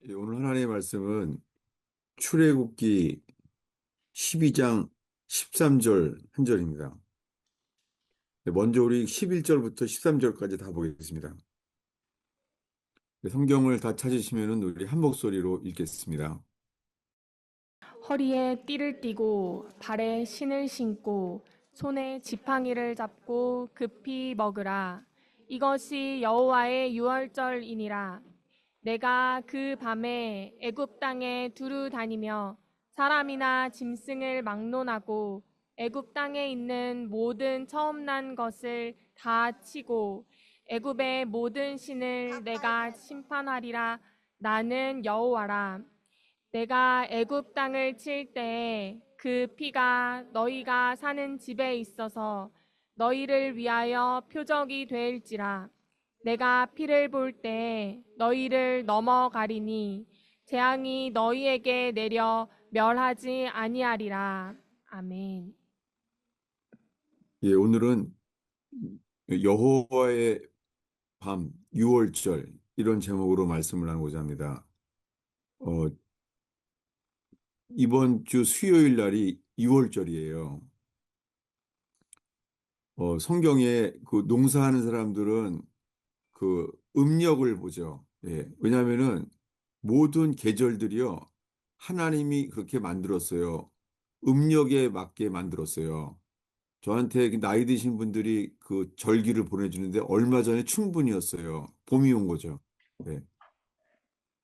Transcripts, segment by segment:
예, 오늘 하나님의 말씀은 출애굽기 12장 13절 한 절입니다. 네, 먼저 우리 11절부터 13절까지 다 보겠습니다. 네, 성경을 다 찾으시면 우리 한 목소리로 읽겠습니다. 허리에 띠를 띠고 발에 신을 신고 손에 지팡이를 잡고 급히 먹으라. 이것이 여호와의 유월절이니라. 내가 그 밤에 애굽 땅에 두루 다니며 사람이나 짐승을 막론하고 애굽 땅에 있는 모든 처음 난 것을 다 치고 애굽의 모든 신을 내가 심판하리라. 나는 여호와라. 내가 애굽 땅을 칠 때에 그 피가 너희가 사는 집에 있어서 너희를 위하여 표적이 될지라. 내가 피를 볼 때 너희를 넘어가리니 재앙이 너희에게 내려 멸하지 아니하리라. 아멘. 예, 오늘은 여호와의 밤, 유월절 이런 제목으로 말씀을 나누고자 합니다. 어, 이번 주 수요일 날이 유월절이에요. 성경에 그 농사하는 사람들은 그 음력을 보죠. 예, 왜냐하면은 모든 계절들이요. 하나님이 그렇게 만들었어요. 음력에 맞게 만들었어요. 저한테 나이 드신 분들이 그 절기를 보내주는데 얼마 전에 충분이었어요. 봄이 온 거죠. 네.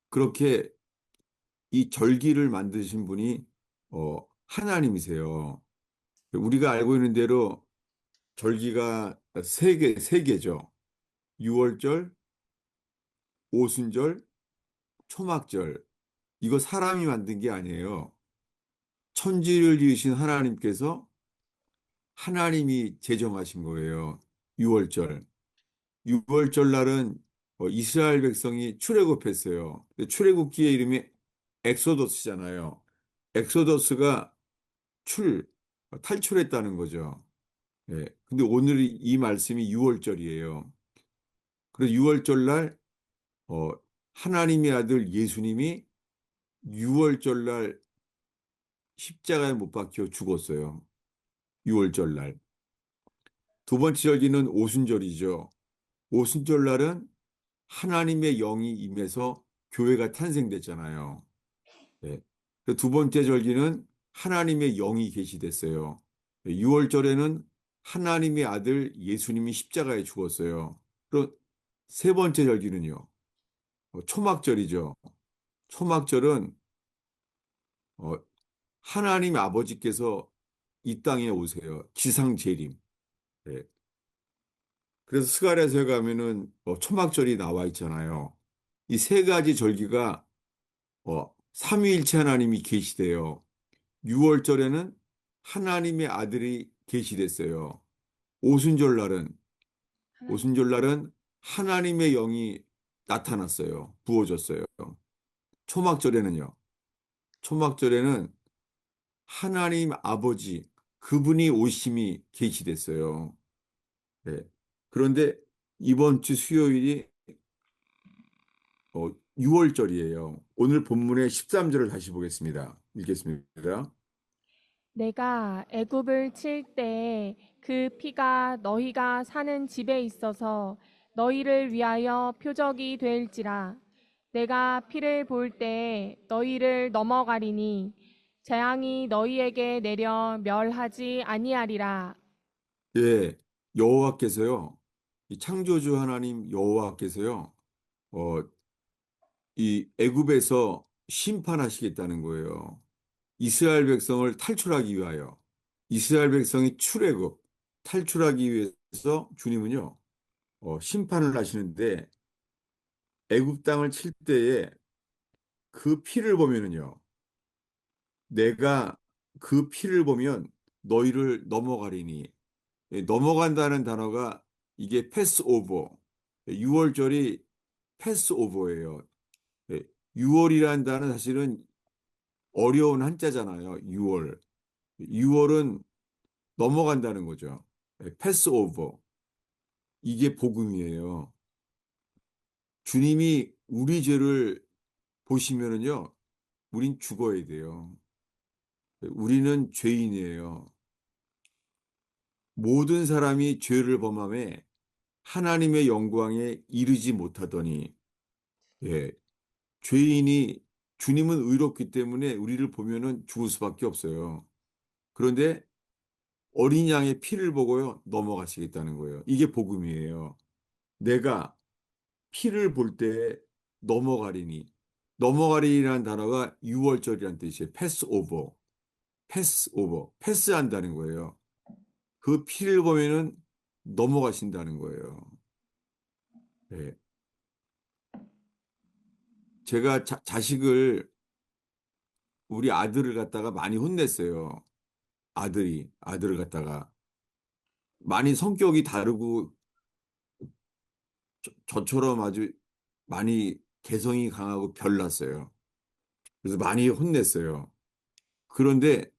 그렇게 이 절기를 만드신 분이 하나님이세요. 우리가 알고 있는 대로 절기가 세 개죠. 유월절, 오순절, 초막절. 이거 사람이 만든 게 아니에요. 천지를 지으신 하나님께서 하나님이 제정하신 거예요. 6월절. 6월절 날은 이스라엘 백성이 출애굽했어요. 근데 출애굽기의 이름이 엑소더스잖아요. 엑소더스가 탈출했다는 거죠. 예. 근데 오늘 이 말씀이 6월절이에요. 그래서 6월절 날 어, 하나님의 아들 예수님이 6월절 날 십자가에 못 박혀 죽었어요. 6월절 날. 두 번째 절기는 오순절이죠. 오순절 날은 하나님의 영이 임해서 교회가 탄생됐잖아요. 예. 그두 번째 절기는 하나님의 영이 계시됐어요. 6월절에는 하나님의 아들 예수님이 십자가에 죽었어요. 그리고 세 번째 절기는요. 초막절이죠. 초막절은 어, 하나님 아버지께서 이 땅에 오세요. 지상 재림. 예. 그래서 스가랴서에 가면은 초막절이 나와 있잖아요. 이 세 가지 절기가 삼위일체 하나님이 계시대요. 6월절에는 하나님의 아들이 계시됐어요. 오순절 날은 하나님. 오순절 날은 하나님의 영이 나타났어요. 부어졌어요. 초막절에는요. 초막절에는 하나님 아버지 그분이 오심이 계시됐어요. 네. 그런데 이번 주 수요일이 6월절이에요. 오늘 본문의 13절을 다시 보겠습니다. 읽겠습니다. 내가 애굽을 칠 때에 그 피가 너희가 사는 집에 있어서 너희를 위하여 표적이 될지라. 내가 피를 볼 때에 너희를 넘어가리니 재앙이 너희에게 내려 멸하지 아니하리라. 예, 여호와께서요, 이 창조주 하나님 여호와께서요, 어, 이 애굽에서 심판하시겠다는 거예요. 이스라엘 백성을 탈출하기 위하여, 이스라엘 백성이 출애굽, 탈출하기 위해서 주님은요, 심판을 하시는데 애굽 땅을 칠 때에 그 피를 보면은요, 내가 그 피를 보면 너희를 넘어가리니, 넘어간다는 단어가 이게 패스오버, 6월절이 패스오버예요. 6월이라는 단어는 사실은 어려운 한자잖아요. 6월. 6월은 넘어간다는 거죠. 패스오버. 이게 복음이에요. 주님이 우리 죄를 보시면은요, 우린 죽어야 돼요. 우리는 죄인이에요. 모든 사람이 죄를 범함에 하나님의 영광에 이르지 못하더니, 예, 죄인이 주님은 의롭기 때문에 우리를 보면은 죽을 수밖에 없어요. 그런데 어린 양의 피를 보고요, 넘어가시겠다는 거예요. 이게 복음이에요. 내가 피를 볼 때 넘어가리니. 넘어가리라는 단어가 유월절이라는 뜻이에요. 패스오버. 패스오버. 패스한다는 거예요. 그 피를 보면은 넘어가신다는 거예요. 예. 제가 자식을, 우리 아들을 갖다가 많이 혼냈어요. 아들을 갖다가. 많이 성격이 다르고 저처럼 아주 많이 개성이 강하고 별났어요. 그래서 많이 혼냈어요. 그런데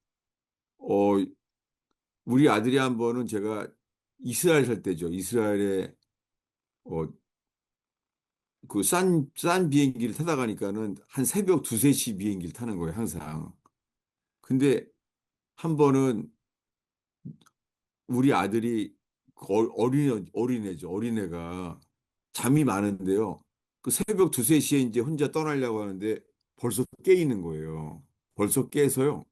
어 우리 아들이 한 번은 제가 이스라엘 살 때죠. 이스라엘에 어 그 싼 비행기를 타다 가니까는 한 새벽 두세 시 비행기를 타는 거예요, 항상. 근데 한 번은 우리 아들이 어린애죠. 어린애가 잠이 많은데요. 그 새벽 두세 시에 이제 혼자 떠나려고 하는데 벌써 깨 있는 거예요. 벌써 깨서요.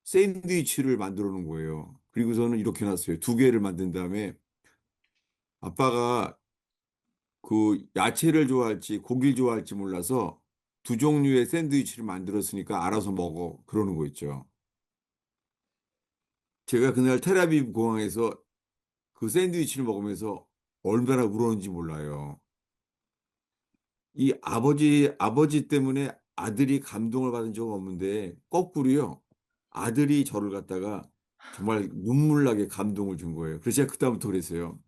샌드위치를 만들어 놓은 거예요. 그리고서는 이렇게 놨어요. 두 개를 만든 다음에 아빠가 그 야채를 좋아할지 고기를 좋아할지 몰라서 두 종류의 샌드위치를 만들었으니까 알아서 먹어. 그러는 거 있죠. 제가 그날 텔아비브 공항에서 그 샌드위치를 먹으면서 얼마나 울었는지 몰라요. 이 아버지 때문에 아들이 감동을 받은 적은 없는데, 거꾸로요. 아들이 저를 갖다가 정말 눈물 나게 감동을 준 거예요. 그래서 제가 그다음부터 그랬어요.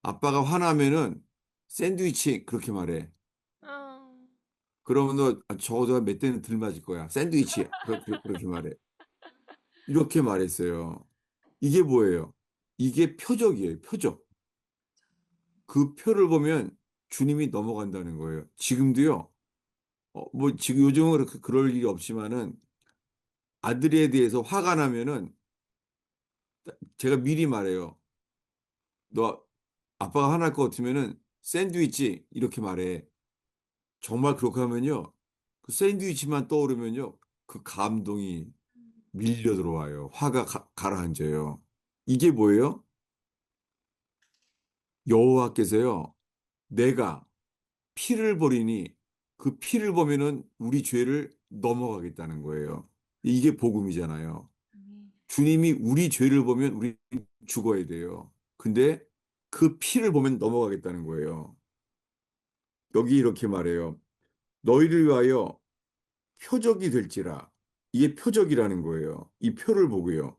아빠가 화나면은 샌드위치 그렇게 말해. 아, 그러면 너 적어도 몇 대는 들 맞을 거야. 샌드위치 그렇게 말해. 이렇게 말했어요. 이게 뭐예요? 이게 표적이에요. 표적. 그 표를 보면 주님이 넘어간다는 거예요. 지금도요. 뭐 지금 요즘은 그럴 일이 없지만은 아들에 대해서 화가 나면은 제가 미리 말해요. 너 아빠가 화날 것 같으면은 샌드위치 이렇게 말해. 정말 그렇게 하면요. 그 샌드위치만 떠오르면요. 그 감동이 밀려 들어와요. 화가 가라앉아요. 이게 뭐예요? 여호와께서요. 내가 피를 버리니 그 피를 보면은 우리 죄를 넘어가겠다는 거예요. 이게 복음이잖아요. 아멘. 주님이 우리 죄를 보면 우리 죽어야 돼요. 근데 그 피를 보면 넘어가겠다는 거예요. 여기 이렇게 말해요. 너희를 위하여 표적이 될지라. 이게 표적이라는 거예요. 이 표를 보고요.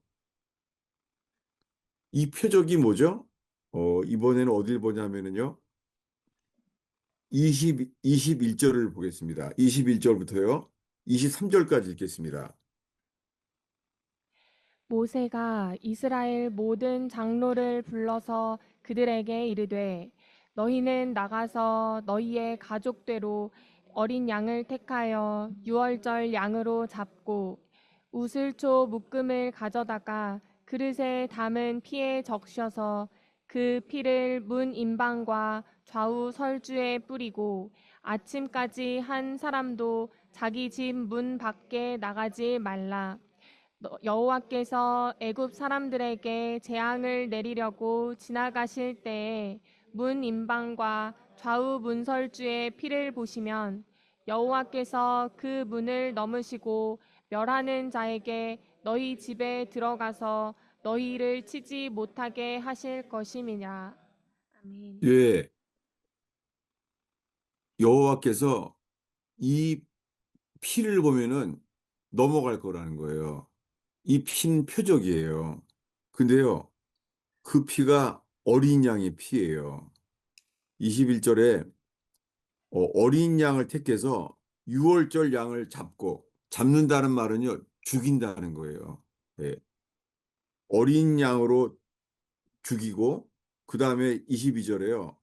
이 표적이 뭐죠? 이번에는 어딜 보냐면은요. 21절을 보겠습니다. 21절부터요. 23절까지 읽겠습니다. 모세가 이스라엘 모든 장로를 불러서 그들에게 이르되 너희는 나가서 너희의 가족대로 어린 양을 택하여 유월절 양으로 잡고 우슬초 묶음을 가져다가 그릇에 담은 피에 적셔서 그 피를 문 임방과 좌우 설주에 뿌리고 아침까지 한 사람도 자기 집 문 밖에 나가지 말라. 여호와께서 애굽 사람들에게 재앙을 내리려고 지나가실 때에 문 임방과 좌우 문설주의 피를 보시면 여호와께서 그 문을 넘으시고 멸하는 자에게 너희 집에 들어가서 너희를 치지 못하게 하실 것임이냐. 아멘. 예, 여호와께서 이 피를 보면은 넘어갈 거라는 거예요. 이 피는 표적이에요. 근데요, 그 피가 어린 양의 피예요. 21절에 어린 양을 택해서 유월절 양을 잡는다는 말은요, 죽인다는 거예요. 예, 어린 양으로 죽이고, 그 다음에 22절에요,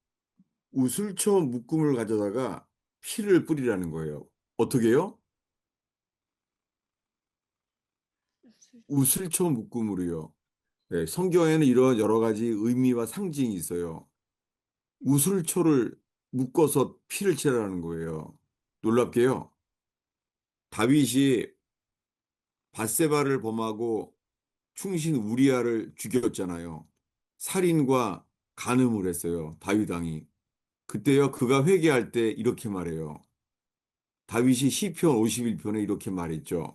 우슬초 묶음을 가져다가 피를 뿌리라는 거예요. 어떻게 해요? 우슬초 묶음으로요. 네, 성경에는 이런 여러 가지 의미와 상징이 있어요. 우슬초를 묶어서 피를 칠하는 거예요. 놀랍게요. 다윗이 밧세바를 범하고 충신 우리아를 죽였잖아요. 살인과 간음을 했어요. 다윗 왕이. 그때요, 그가 회개할 때 이렇게 말해요. 다윗이 시편 51편에 이렇게 말했죠.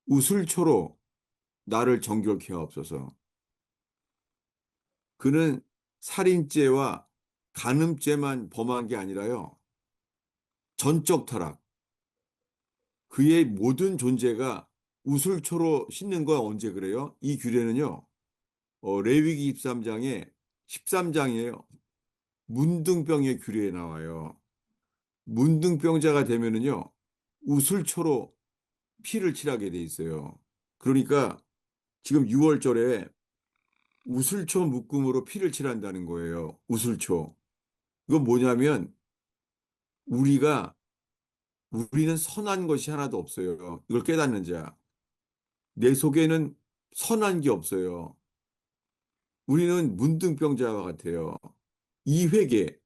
우슬초로 나를 정결케 하옵소서. 그는 살인죄와 간음죄만 범한 게 아니라요. 전적 타락. 그의 모든 존재가 우슬초로 씻는 건 언제 그래요? 이 규례는요. 레위기 13장에 13장이에요. 문둥병의 규례에 나와요. 문둥병자가 되면은요. 우슬초로 피를 칠하게 돼 있어요. 그러니까 지금 6월절에 우슬초 묶음으로 피를 칠한다는 거예요. 우슬초. 이건 뭐냐면 우리가 우리는 선한 것이 하나도 없어요. 이걸 깨닫는 자. 내 속에는 선한 게 없어요. 우리는 문둥병자와 같아요. 이 회개,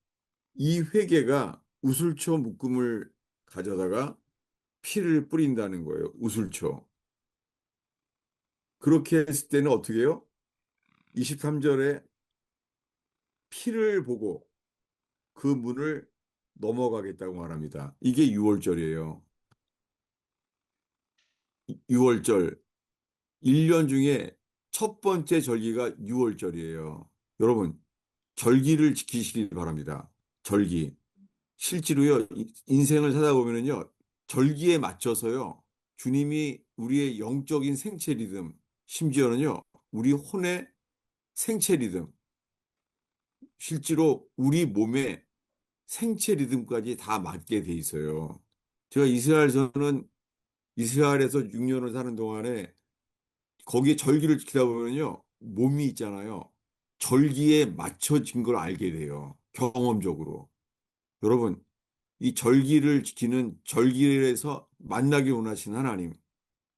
이 회개가 우슬초 묶음을 가져다가 피를 뿌린다는 거예요. 우슬초. 그렇게 했을 때는 어떻게 해요? 23절에 피를 보고 그 문을 넘어가겠다고 말합니다. 이게 6월절이에요. 6월절. 1년 중에 첫 번째 절기가 6월절이에요. 여러분, 절기를 지키시기 바랍니다. 절기. 실제로요, 인생을 살다 보면은요, 절기에 맞춰서요, 주님이 우리의 영적인 생체 리듬, 심지어는요, 우리 혼의 생체 리듬, 실제로 우리 몸의 생체 리듬까지 다 맞게 돼 있어요. 제가 이스라엘에서 6년을 사는 동안에 거기에 절기를 지키다 보면요, 몸이 있잖아요. 절기에 맞춰진 걸 알게 돼요. 경험적으로. 여러분, 이 절기를 지키는 절기에서 만나기 원하시는 하나님,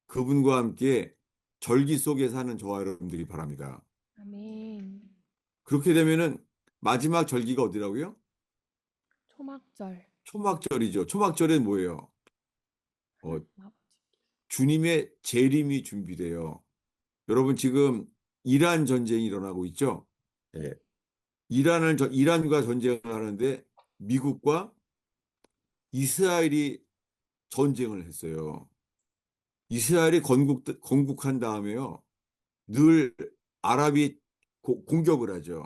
그분과 함께 절기 속에 사는 저와 여러분들이 바랍니다. 아멘. 그렇게 되면은 마지막 절기가 어디라고요? 초막절. 초막절이죠. 초막절은 뭐예요? 어, 하나님 아버지. 주님의 재림이 준비돼요. 여러분 지금 이란 전쟁이 일어나고 있죠? 예. 이란과 전쟁을 하는데 미국과 이스라엘이 전쟁을 했어요. 이스라엘이 건국한 다음에요. 늘 아랍이 공격을 하죠.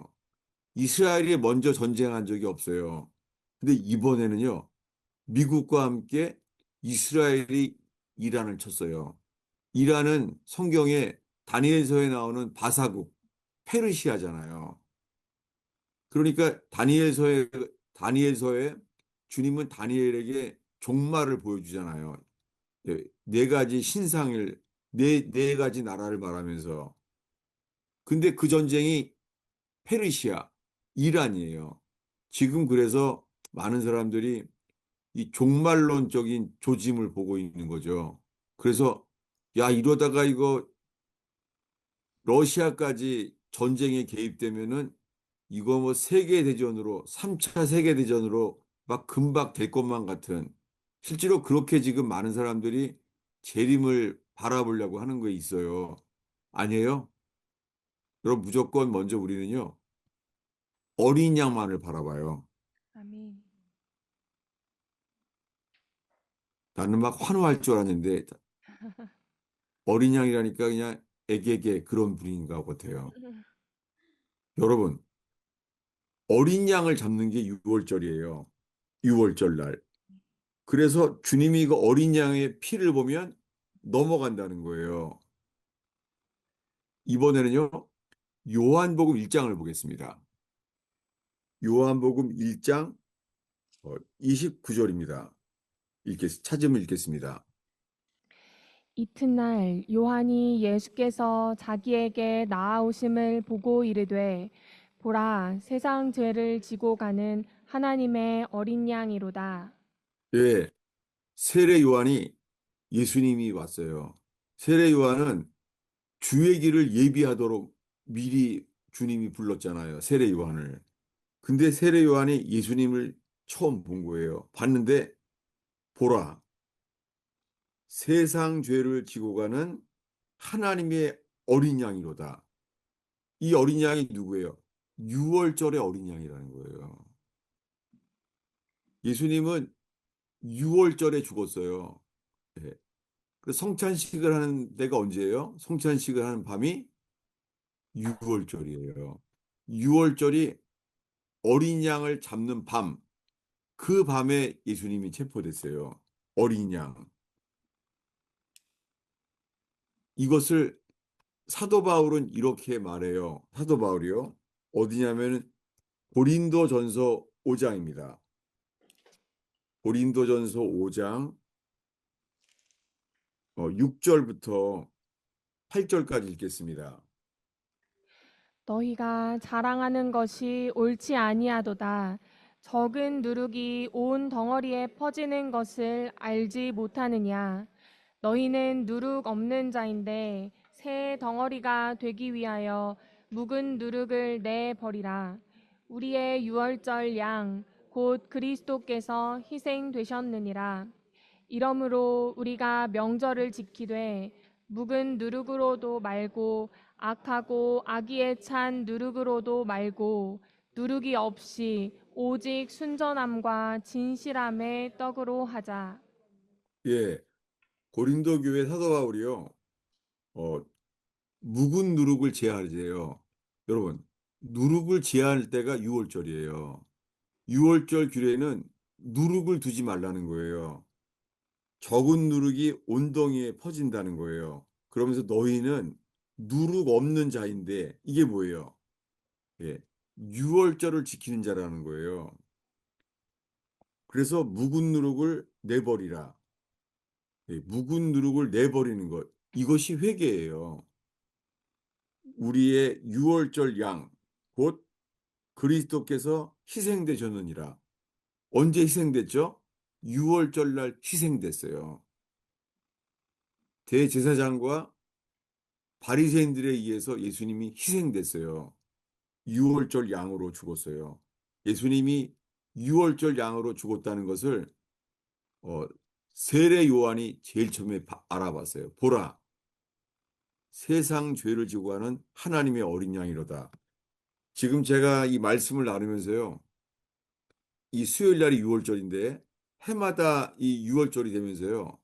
이스라엘이 먼저 전쟁한 적이 없어요. 근데 이번에는요. 미국과 함께 이스라엘이 이란을 쳤어요. 이란은 성경에 다니엘서에 나오는 바사국, 페르시아잖아요. 그러니까 다니엘서에 주님은 다니엘에게 종말을 보여주잖아요. 예, 네 가지 신상을 네 가지 나라를 말하면서 근데 그 전쟁이 페르시아, 이란이에요. 지금 그래서 많은 사람들이 이 종말론적인 조짐을 보고 있는 거죠. 그래서 야 이러다가 이거 러시아까지 전쟁에 개입되면은 이거 뭐 세계대전으로 3차 세계대전으로 막 금방 될 것만 같은 실제로 그렇게 지금 많은 사람들이 재림을 바라보려고 하는 게 있어요. 아니에요? 여러분 무조건 먼저 우리는요. 어린 양만을 바라봐요. 아멘. 나는 막 환호할 줄 알았는데 어린 양이라니까 그냥 애게게 그런 분인 것 같아요. 여러분 어린 양을 잡는 게 6월절이에요. 6월절 날. 그래서 주님이 그 어린 양의 피를 보면 넘어간다는 거예요. 이번에는요, 요한복음 1장을 보겠습니다. 요한복음 1장 29절입니다. 찾으면 읽겠습니다. 이튿날 요한이 예수께서 자기에게 나아오심을 보고 이르되 보라 세상 죄를 지고 가는 하나님의 어린 양이로다. 예, 세례 요한이 예수님이 왔어요. 세례 요한은 주의 길을 예비하도록 미리 주님이 불렀잖아요. 세례 요한을. 근데 세례 요한이 예수님을 처음 본 거예요. 봤는데 보라, 세상 죄를 지고 가는 하나님의 어린 양이로다. 이 어린 양이 누구예요? 유월절의 어린 양이라는 거예요. 예수님은 유월절에 죽었어요. 예. 그래서 성찬식을 하는 데가 언제예요? 성찬식을 하는 밤이 유월절이에요. 유월절이 어린 양을 잡는 밤, 그 밤에 예수님이 체포됐어요. 어린 양. 이것을 사도 바울은 이렇게 말해요. 사도 바울이요. 어디냐면 고린도전서 5장입니다. 고린도전서 5장 6절부터 8절까지 읽겠습니다. 너희가 자랑하는 것이 옳지 아니하도다. 적은 누룩이 온 덩어리에 퍼지는 것을 알지 못하느냐. 너희는 누룩 없는 자인데 새 덩어리가 되기 위하여 묵은 누룩을 내 버리라. 우리의 유월절 양 곧 그리스도께서 희생되셨느니라. 이러므로 우리가 명절을 지키되 묵은 누룩으로도 말고 악하고 악의에 찬 누룩으로도 말고 누룩이 없이 오직 순전함과 진실함의 떡으로 하자. 예, 고린도 교회 사도 바울이요. 어, 묵은 누룩을 제하래요. 여러분, 누룩을 제할 때가 6월절이에요. 6월절 규례는 누룩을 두지 말라는 거예요. 적은 누룩이 온덩이에 퍼진다는 거예요. 그러면서 너희는 누룩 없는 자인데 이게 뭐예요? 예, 6월절을 지키는 자라는 거예요. 그래서 묵은 누룩을 내버리라. 예, 묵은 누룩을 내버리는 것. 이것이 회개예요. 우리의 6월절 양, 곧 그리스도께서 희생되셨느니라. 언제 희생됐죠? 6월절 날 희생됐어요. 대제사장과 바리새인들에 의해서 예수님이 희생됐어요. 6월절 양으로 죽었어요. 예수님이 6월절 양으로 죽었다는 것을 어, 세례 요한이 제일 처음에 알아봤어요. 보라, 세상 죄를 지고 가는 하나님의 어린 양이로다. 지금 제가 이 말씀을 나누면서요. 이 수요일 날이 6월절인데 해마다 이 6월절이 되면서요.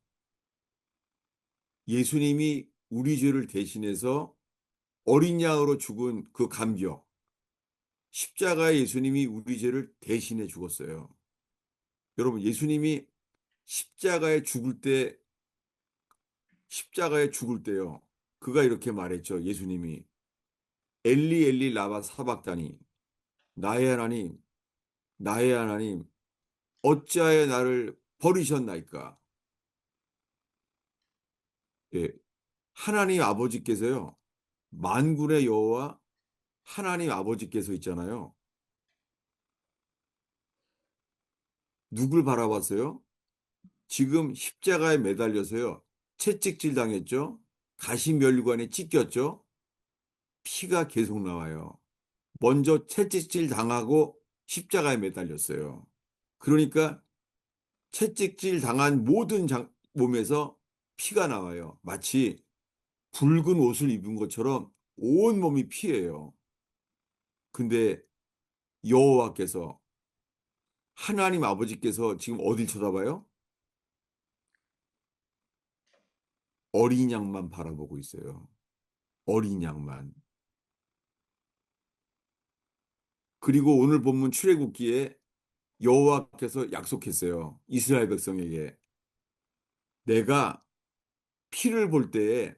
예수님이 우리 죄를 대신해서 어린 양으로 죽은 그 감격, 십자가에 예수님이 우리 죄를 대신해 죽었어요. 여러분, 예수님이 십자가에 죽을 때, 십자가에 죽을 때요. 그가 이렇게 말했죠. 예수님이 엘리 엘리 라바 사박다니 나의 하나님, 나의 하나님, 어찌하여 나를 버리셨나이까? 예, 하나님 아버지께서요. 만군의 여호와 하나님 아버지께서 있잖아요. 누굴 바라봤어요? 지금 십자가에 매달려서요. 채찍질 당했죠? 가시면류관에 찢겼죠? 피가 계속 나와요. 먼저 채찍질 당하고 십자가에 매달렸어요. 그러니까 채찍질 당한 모든 몸에서 피가 나와요. 마치 붉은 옷을 입은 것처럼 온 몸이 피예요. 근데 여호와께서 하나님 아버지께서 지금 어딜 쳐다봐요? 어린 양만 바라보고 있어요. 어린 양만. 그리고 오늘 본문 출애굽기에 여호와께서 약속했어요. 이스라엘 백성에게 내가 피를 볼 때에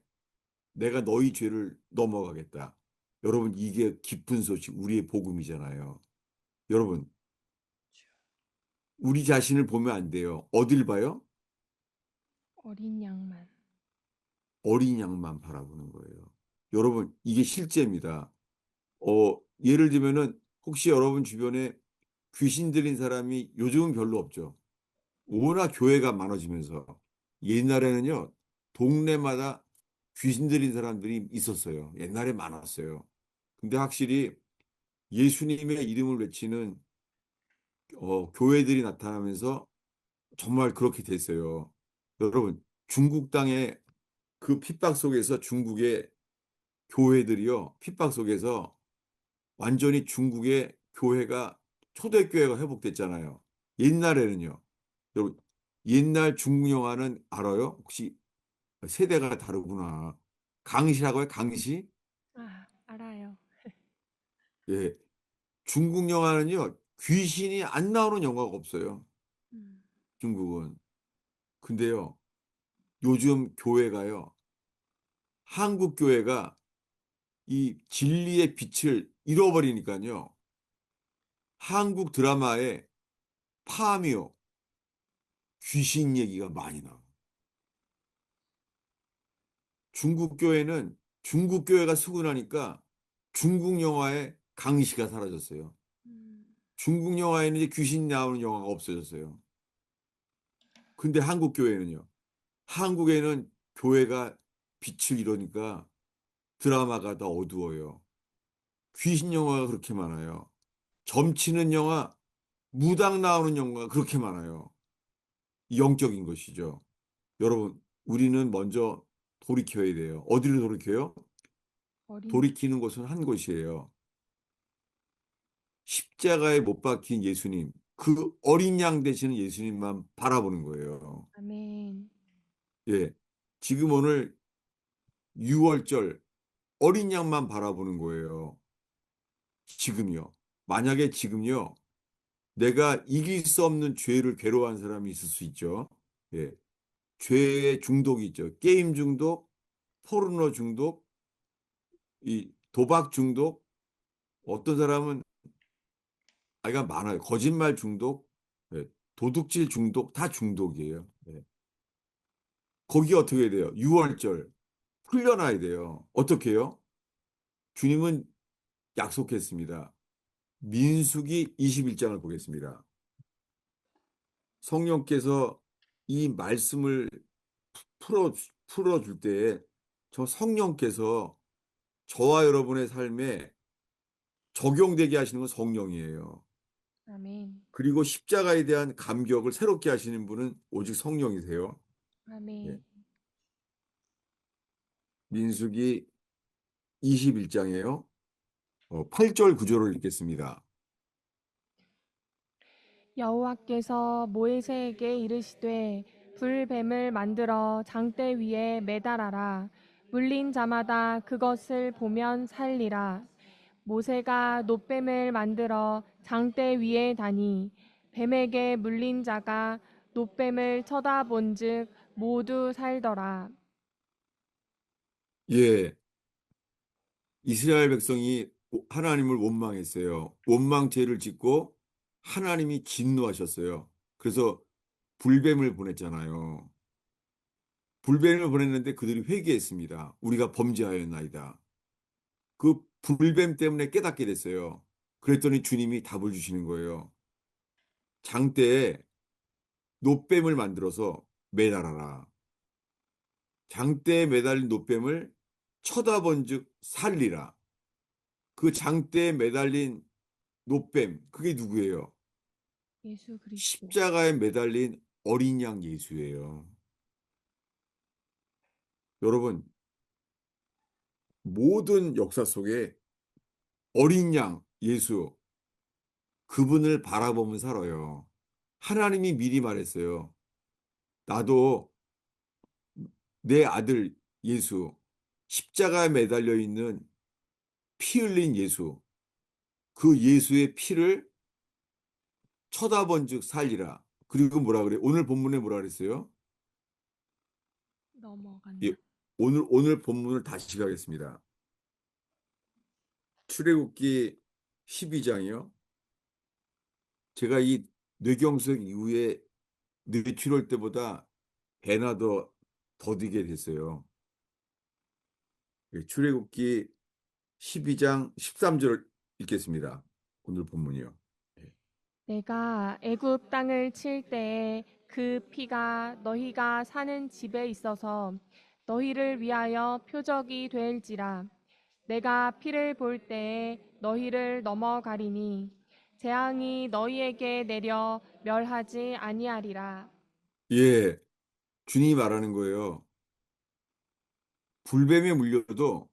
내가 너희 죄를 넘어가겠다. 여러분 이게 기쁜 소식, 우리의 복음이잖아요. 여러분 우리 자신을 보면 안 돼요. 어딜 봐요? 어린 양만. 어린 양만 바라보는 거예요. 여러분 이게 실제입니다. 예를 들면은 혹시 여러분 주변에 귀신 들린 사람이 요즘은 별로 없죠. 워낙 교회가 많아지면서 옛날에는요, 동네마다 귀신 들린 사람들이 있었어요. 옛날에 많았어요. 근데 확실히 예수님의 이름을 외치는 교회들이 나타나면서 정말 그렇게 됐어요. 여러분, 중국 땅의 그 핍박 속에서 중국의 교회들이요, 핍박 속에서 완전히 중국의 교회가 초대교회가 회복됐잖아요. 옛날에는요. 여러분, 옛날 중국 영화는 알아요? 혹시 세대가 다르구나. 강시라고요? 강시? 아, 알아요. 예. 중국 영화는요. 귀신이 안 나오는 영화가 없어요. 음, 중국은. 근데요. 요즘 교회가요. 한국 교회가 이 진리의 빛을 잃어버리니까요. 한국 드라마에 파묘, 귀신 얘기가 많이 나와요. 중국 교회는 중국 교회가 수군하니까 중국 영화에 강시가 사라졌어요. 음, 중국 영화에는 이제 귀신 나오는 영화가 없어졌어요. 근데 한국 교회는요. 한국에는 교회가 빛을 잃으니까 드라마가 더 어두워요. 귀신 영화가 그렇게 많아요. 점치는 영화, 무당 나오는 영화가 그렇게 많아요. 영적인 것이죠. 여러분, 우리는 먼저 돌이켜야 돼요. 어디를 돌이켜요? 어린 양. 돌이키는 곳은 한 곳이에요. 십자가에 못 박힌 예수님, 그 어린 양 되시는 예수님만 바라보는 거예요. 아멘. 예. 지금 오늘 6월절 어린 양만 바라보는 거예요. 지금요. 만약에 지금요. 내가 이길 수 없는 죄를 괴로워하는 사람이 있을 수 있죠. 예. 죄의 중독이 있죠. 게임 중독, 포르노 중독, 이 도박 중독, 어떤 사람은 아이가 많아요. 거짓말 중독, 예. 도둑질 중독, 다 중독이에요. 예. 거기 어떻게 해야 돼요? 6월절 풀려나야 돼요. 어떻게 해요? 주님은 약속했습니다. 민수기 21장을 보겠습니다. 성령께서 이 말씀을 풀어, 풀어줄 때에 저 성령께서 저와 여러분의 삶에 적용되게 하시는 건 성령이에요. 아멘. 그리고 십자가에 대한 감격을 새롭게 하시는 분은 오직 성령이세요. 예. 아멘. 민수기 21장이에요. 8절 구절을 읽겠습니다. 여호와께서 모세에게 이르시되 불뱀을 만들어 장대 위에 매달아라. 물린 자마다 그것을 보면 살리라. 모세가 놋뱀을 만들어 장대 위에 다니 뱀에게 물린 자가 놋뱀을 쳐다본즉 모두 살더라. 예, 이스라엘 백성이 하나님을 원망했어요. 원망죄를 짓고 하나님이 진노하셨어요. 그래서 불뱀을 보냈잖아요. 불뱀을 보냈는데 그들이 회개했습니다. 우리가 범죄하였나이다. 그 불뱀 때문에 깨닫게 됐어요. 그랬더니 주님이 답을 주시는 거예요. 장대에 놋뱀을 만들어서 매달아라. 장대에 매달린 놋뱀을 쳐다본즉 살리라. 그 장대에 매달린 놋뱀, 그게 누구예요? 예수 그리스도. 십자가에 매달린 어린 양 예수예요. 여러분, 모든 역사 속에 어린 양 예수, 그분을 바라보면 살아요. 하나님이 미리 말했어요. 나도 내 아들 예수, 십자가에 매달려 있는 피 흘린 예수, 그 예수의 피를 쳐다본즉 살리라. 그리고 뭐라 그래? 오늘 본문에 뭐라 그랬어요? 예, 넘어간다. 오늘 본문을 다시 가겠습니다. 출애굽기 12장이요. 제가 이 뇌경색 이후에 뇌출혈 때보다 배나 더 더디게 됐어요. 예, 출애굽기 12장 13절 읽겠습니다. 오늘 본문이요. 예. 내가 애굽 땅을 칠 때에 그 피가 너희가 사는 집에 있어서 너희를 위하여 표적이 될지라. 내가 피를 볼 때에 너희를 넘어가리니 재앙이 너희에게 내려 멸하지 아니하리라. 예, 주님이 말하는 거예요. 불뱀에 물려도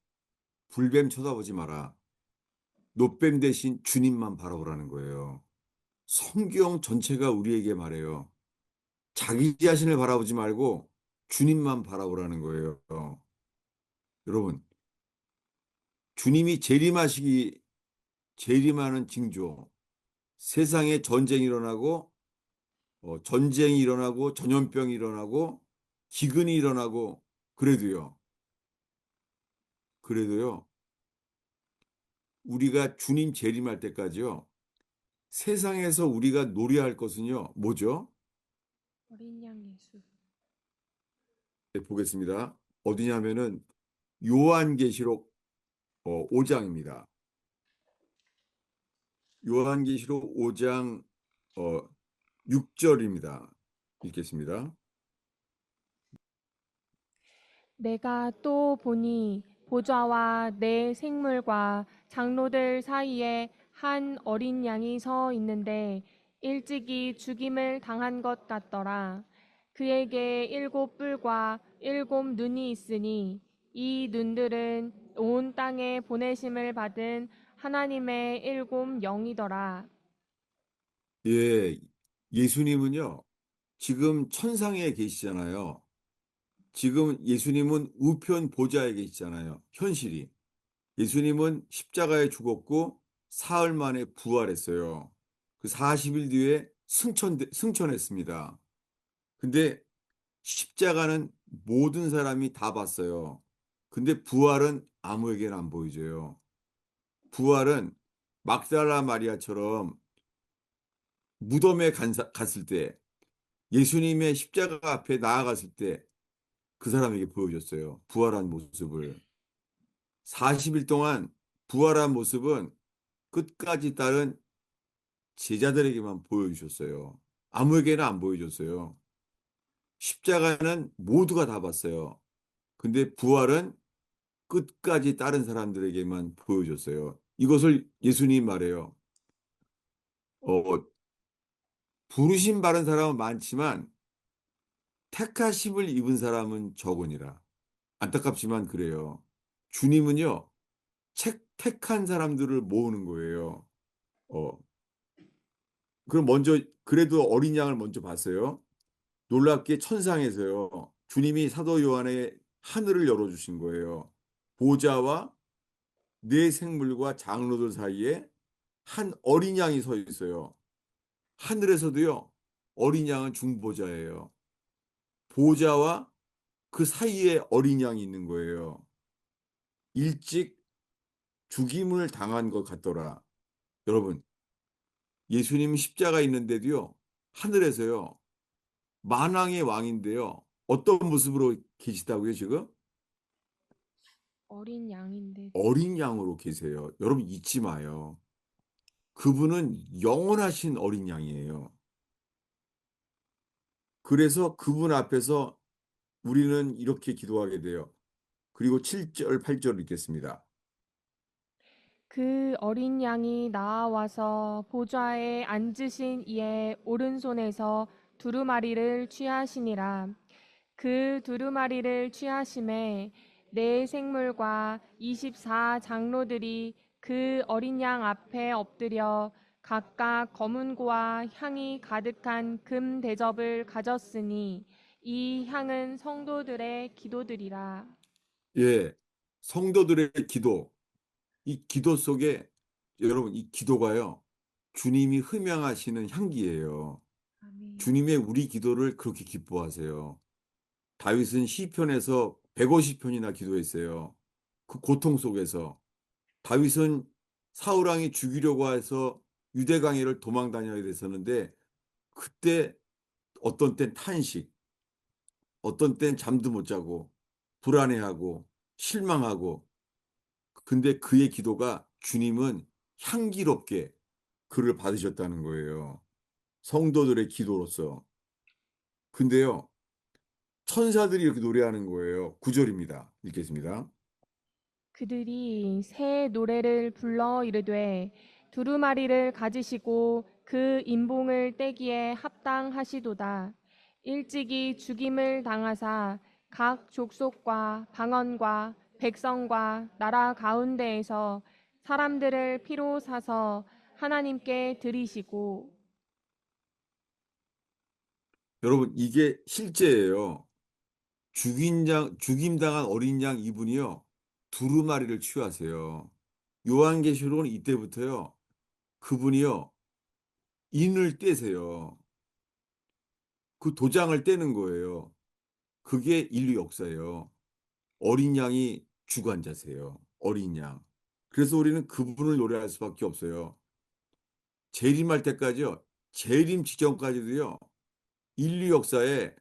불뱀 쳐다보지 마라. 노뱀 대신 주님만 바라보라는 거예요. 성경 전체가 우리에게 말해요. 자기 자신을 바라보지 말고 주님만 바라보라는 거예요. 여러분, 주님이 재림하는 징조, 세상에 전쟁이 일어나고 전염병이 일어나고 기근이 일어나고 그래도요. 그래도요. 우리가 주님 재림할 때까지요. 세상에서 우리가 노래할 것은요. 뭐죠? 어린 양 예수. 네, 보겠습니다. 어디냐면은 요한계시록 5장입니다. 요한계시록 5장 6절입니다. 읽겠습니다. 내가 또 보니 보좌와 내 생물과 장로들 사이에 한 어린 양이 서 있는데 일찍이 죽임을 당한 것 같더라. 그에게 일곱 뿔과 일곱 눈이 있으니 이 눈들은 온 땅에 보내심을 받은 하나님의 일곱 영이더라. 예, 예수님은요. 지금 천상에 계시잖아요. 지금 예수님은 우편 보좌에 계시잖아요. 현실이. 예수님은 십자가에 죽었고 사흘 만에 부활했어요. 그 40일 뒤에 승천했습니다. 근데 십자가는 모든 사람이 다 봤어요. 근데 부활은 아무에게나 안 보여줘요. 부활은 막달라 마리아처럼 무덤에 갔을 때 예수님의 십자가 앞에 나아갔을 때 그 사람에게 보여줬어요. 부활한 모습을. 40일 동안 부활한 모습은 끝까지 따른 제자들에게만 보여주셨어요. 아무에게나 안 보여줬어요. 십자가는 모두가 다 봤어요. 근데 부활은 끝까지 다른 사람들에게만 보여줬어요. 이것을 예수님 말해요. 어, 부르심 받은 사람은 많지만 택하심을 입은 사람은 적으니라. 안타깝지만 그래요. 주님은요, 택한 사람들을 모으는 거예요. 어, 그럼 그래도 어린 양을 먼저 봤어요. 놀랍게 천상에서요. 주님이 사도 요한의 하늘을 열어주신 거예요. 보좌와 네 생물과 장로들 사이에 한 어린 양이 서 있어요. 하늘에서도요, 어린 양은 중보자예요. 보좌와 그 사이에 어린 양이 있는 거예요. 일찍 죽임을 당한 것 같더라. 여러분, 예수님 십자가 있는데도요, 하늘에서요, 만왕의 왕인데요, 어떤 모습으로 계시다고요, 지금? 어린 양인데도 어린 양으로 계세요. 여러분 잊지 마요. 그분은 영원하신 어린 양이에요. 그래서 그분 앞에서 우리는 이렇게 기도하게 돼요. 그리고 7절, 8절 읽겠습니다. 그 어린 양이 나와서 보좌에 앉으신 이의 오른손에서 두루마리를 취하시니라. 그 두루마리를 취하심에 네 생물과 24 장로들이 그 어린 양 앞에 엎드려 각각 검은 고와 향이 가득한 금 대접을 가졌으니 이 향은 성도들의 기도들이라. 예, 성도들의 기도, 이 기도 속에 여러분 이 기도가요. 주님이 흠양하시는 향기예요. 아멘. 주님의 우리 기도를 그렇게 기뻐하세요. 다윗은 시편에서 150편이나 기도했어요. 그 고통 속에서. 다윗은 사울 왕이 죽이려고 해서 유대 강해를 도망 다녀야 됐었는데 그때 어떤 땐 탄식, 어떤 땐 잠도 못 자고 불안해하고 실망하고 근데 그의 기도가 주님은 향기롭게 그를 받으셨다는 거예요. 성도들의 기도로서. 근데요, 천사들이 이렇게 노래하는 거예요. 9절입니다. 읽겠습니다. 그들이 새 노래를 불러 이르되 두루마리를 가지시고 그 인봉을 떼기에 합당하시도다. 일찍이 죽임을 당하사 각 족속과 방언과 백성과 나라 가운데에서 사람들을 피로 사서 하나님께 드리시고. 여러분, 이게 실제예요. 죽임당한 어린 양 이분이요. 두루마리를 취하세요. 요한계시록은 이때부터요. 그분이요. 인을 떼세요. 그 도장을 떼는 거예요. 그게 인류 역사예요. 어린 양이 주관자세요. 어린 양. 그래서 우리는 그분을 노래할 수밖에 없어요. 재림할 때까지요. 재림 직전까지도요. 인류 역사에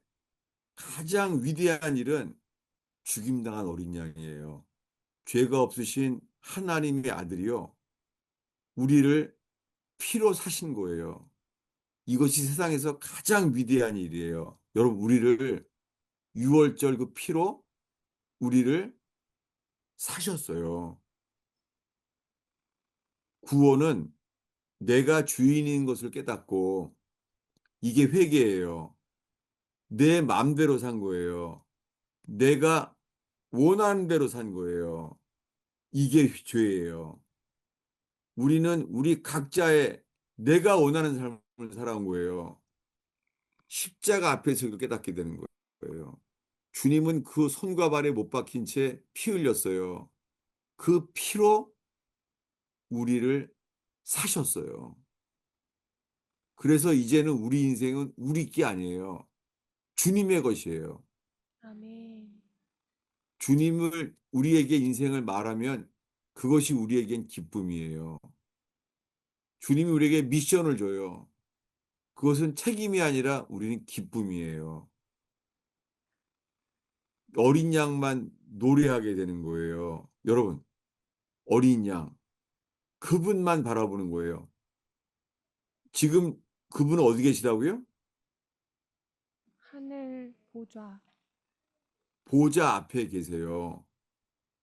가장 위대한 일은 죽임당한 어린 양이에요. 죄가 없으신 하나님의 아들이요. 우리를 피로 사신 거예요. 이것이 세상에서 가장 위대한 일이에요. 여러분, 우리를 6월절 그 피로 우리를 사셨어요. 구원은 내가 주인인 것을 깨닫고 이게 회개예요. 내 마음대로 산 거예요. 내가 원하는 대로 산 거예요. 이게 죄예요. 우리는 우리 각자의 내가 원하는 삶을 살아온 거예요. 십자가 앞에서 이걸 깨닫게 되는 거예요. 주님은 그 손과 발에 못 박힌 채 피 흘렸어요. 그 피로 우리를 사셨어요. 그래서 이제는 우리 인생은 우리 게 아니에요. 주님의 것이에요. 아멘. 주님을 우리에게 인생을 말하면 그것이 우리에겐 기쁨이에요. 주님이 우리에게 미션을 줘요. 그것은 책임이 아니라 우리는 기쁨이에요. 어린 양만 노래하게 되는 거예요. 여러분, 어린 양, 그분만 바라보는 거예요. 지금 그분은 어디 계시다고요? 하늘 보좌. 보좌 앞에 계세요.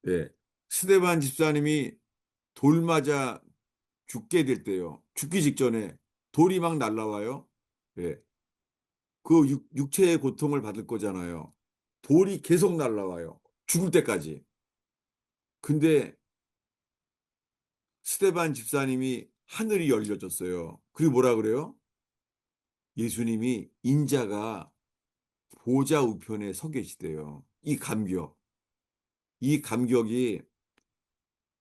예. 스데반 집사님이 돌 맞아 죽게 될 때요. 죽기 직전에 돌이 막 날라와요. 예. 그 육체의 고통을 받을 거잖아요. 돌이 계속 날라와요. 죽을 때까지. 근데 스데반 집사님이 하늘이 열려졌어요. 그리고 뭐라 그래요? 예수님이 인자가 보좌 우편에 서 계시대요. 이 감격. 이 감격이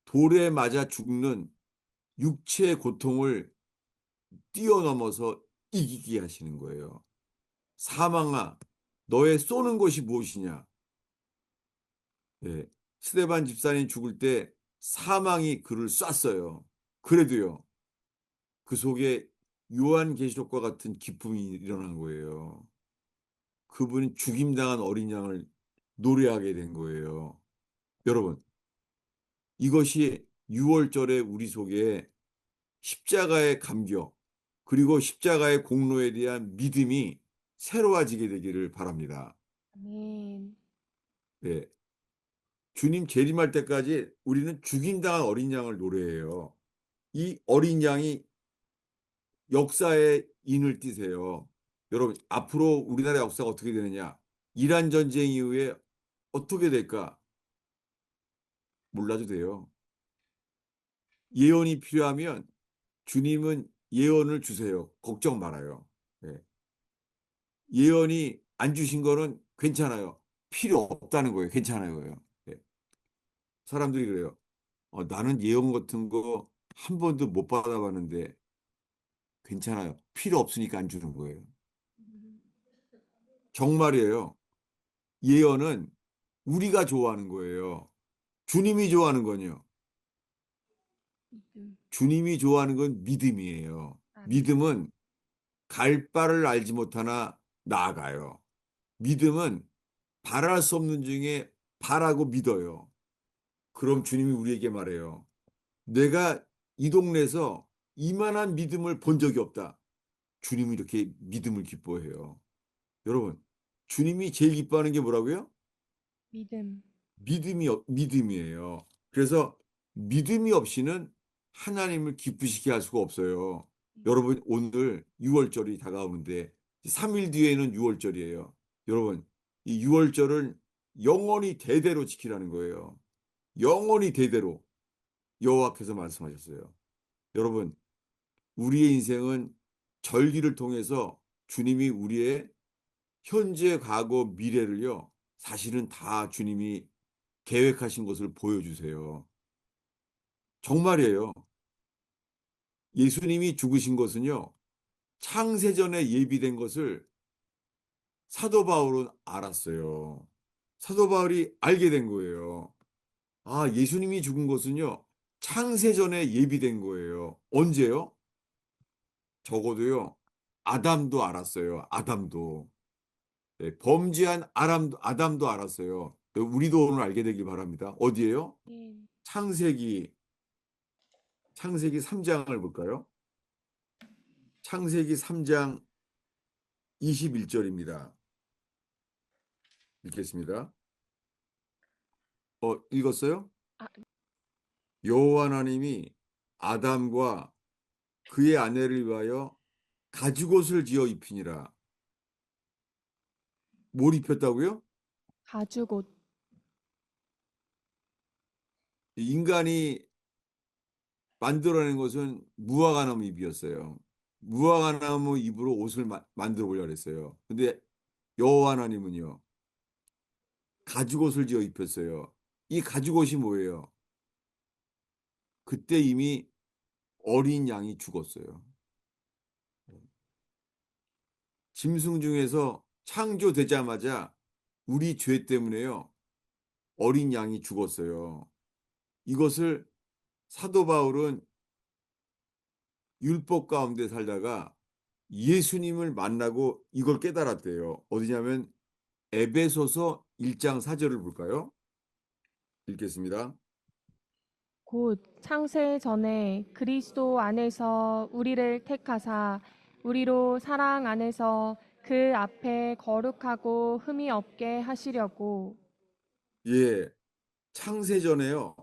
돌에 맞아 죽는 육체의 고통을 뛰어넘어서 이기게 하시는 거예요. 사망아, 너의 쏘는 것이 무엇이냐? 예. 스데반 집사님 죽을 때 사망이 그를 쐈어요. 그래도요, 그 속에 요한계시록과 같은 기쁨이 일어난 거예요. 그분이 죽임당한 어린 양을 노래하게 된 거예요. 여러분, 이것이 6월절에 우리 속에 십자가의 감격, 그리고 십자가의 공로에 대한 믿음이 새로워지게 되기를 바랍니다. 아멘. 네. 주님 재림할 때까지 우리는 죽임당한 어린 양을 노래해요. 이 어린 양이 역사에 인을 띠세요. 여러분, 앞으로 우리나라 역사가 어떻게 되느냐? 이란 전쟁 이후에 어떻게 될까? 몰라도 돼요. 예언이 필요하면 주님은 예언을 주세요. 걱정 말아요. 예. 예언이 안 주신 거는 괜찮아요. 필요 없다는 거예요. 괜찮아요. 예. 사람들이 그래요. 나는 예언 같은 거 한 번도 못 받아봤는데 괜찮아요. 필요 없으니까 안 주는 거예요. 정말이에요. 예언은 우리가 좋아하는 거예요. 주님이 좋아하는 건요. 믿음. 주님이 좋아하는 건 믿음이에요. 아멘. 믿음은 갈 바를 알지 못하나 나아가요. 믿음은 바랄 수 없는 중에 바라고 믿어요. 그럼 주님이 우리에게 말해요. 내가 이 동네에서 이만한 믿음을 본 적이 없다. 주님이 이렇게 믿음을 기뻐해요. 여러분, 주님이 제일 기뻐하는 게 뭐라고요? 믿음. 믿음이에요. 그래서 믿음이 없이는 하나님을 기쁘시게 할 수가 없어요. 여러분, 오늘 6월절이 다가오는데 3일 뒤에는 6월절이에요. 여러분, 이 6월절을 영원히 대대로 지키라는 거예요. 영원히 대대로 여호와께서 말씀하셨어요. 여러분, 우리의 인생은 절기를 통해서 주님이 우리의 현재, 과거, 미래를요, 사실은 다 주님이 계획하신 것을 보여주세요. 정말이에요. 예수님이 죽으신 것은요, 창세전에 예비된 것을 사도 바울은 알았어요. 사도 바울이 알게 된 거예요. 아, 예수님이 죽은 것은요, 창세전에 예비된 거예요. 언제요? 적어도요, 아담도 알았어요. 아담도. 네, 범죄한 아담도 알았어요. 우리도 오늘 알게 되길 바랍니다. 어디에요? 예. 창세기, 창세기 3장을 볼까요? 창세기 3장 21절입니다. 읽겠습니다. 읽었어요? 아, 여호와 하나님이 아담과 그의 아내를 위하여 가죽옷을 지어 입히니라. 뭘 입혔다고요? 가죽옷. 인간이 만들어낸 것은 무화과나무 잎이었어요. 무화과나무 잎으로 옷을 만들어 보려고 했어요. 근데 여호와 하나님은요, 가죽옷을 지어 입혔어요. 이 가죽옷이 뭐예요? 그때 이미 어린 양이 죽었어요. 짐승 중에서 창조되자마자 우리 죄 때문에요, 어린 양이 죽었어요. 이것을 사도 바울은 율법 가운데 살다가 예수님을 만나고 이걸 깨달았대요. 어디냐면 에베소서 1장 4절을 볼까요? 읽겠습니다. 곧 창세 전에 그리스도 안에서 우리를 택하사 우리로 사랑 안에서 그 앞에 거룩하고 흠이 없게 하시려고. 예, 창세전에요,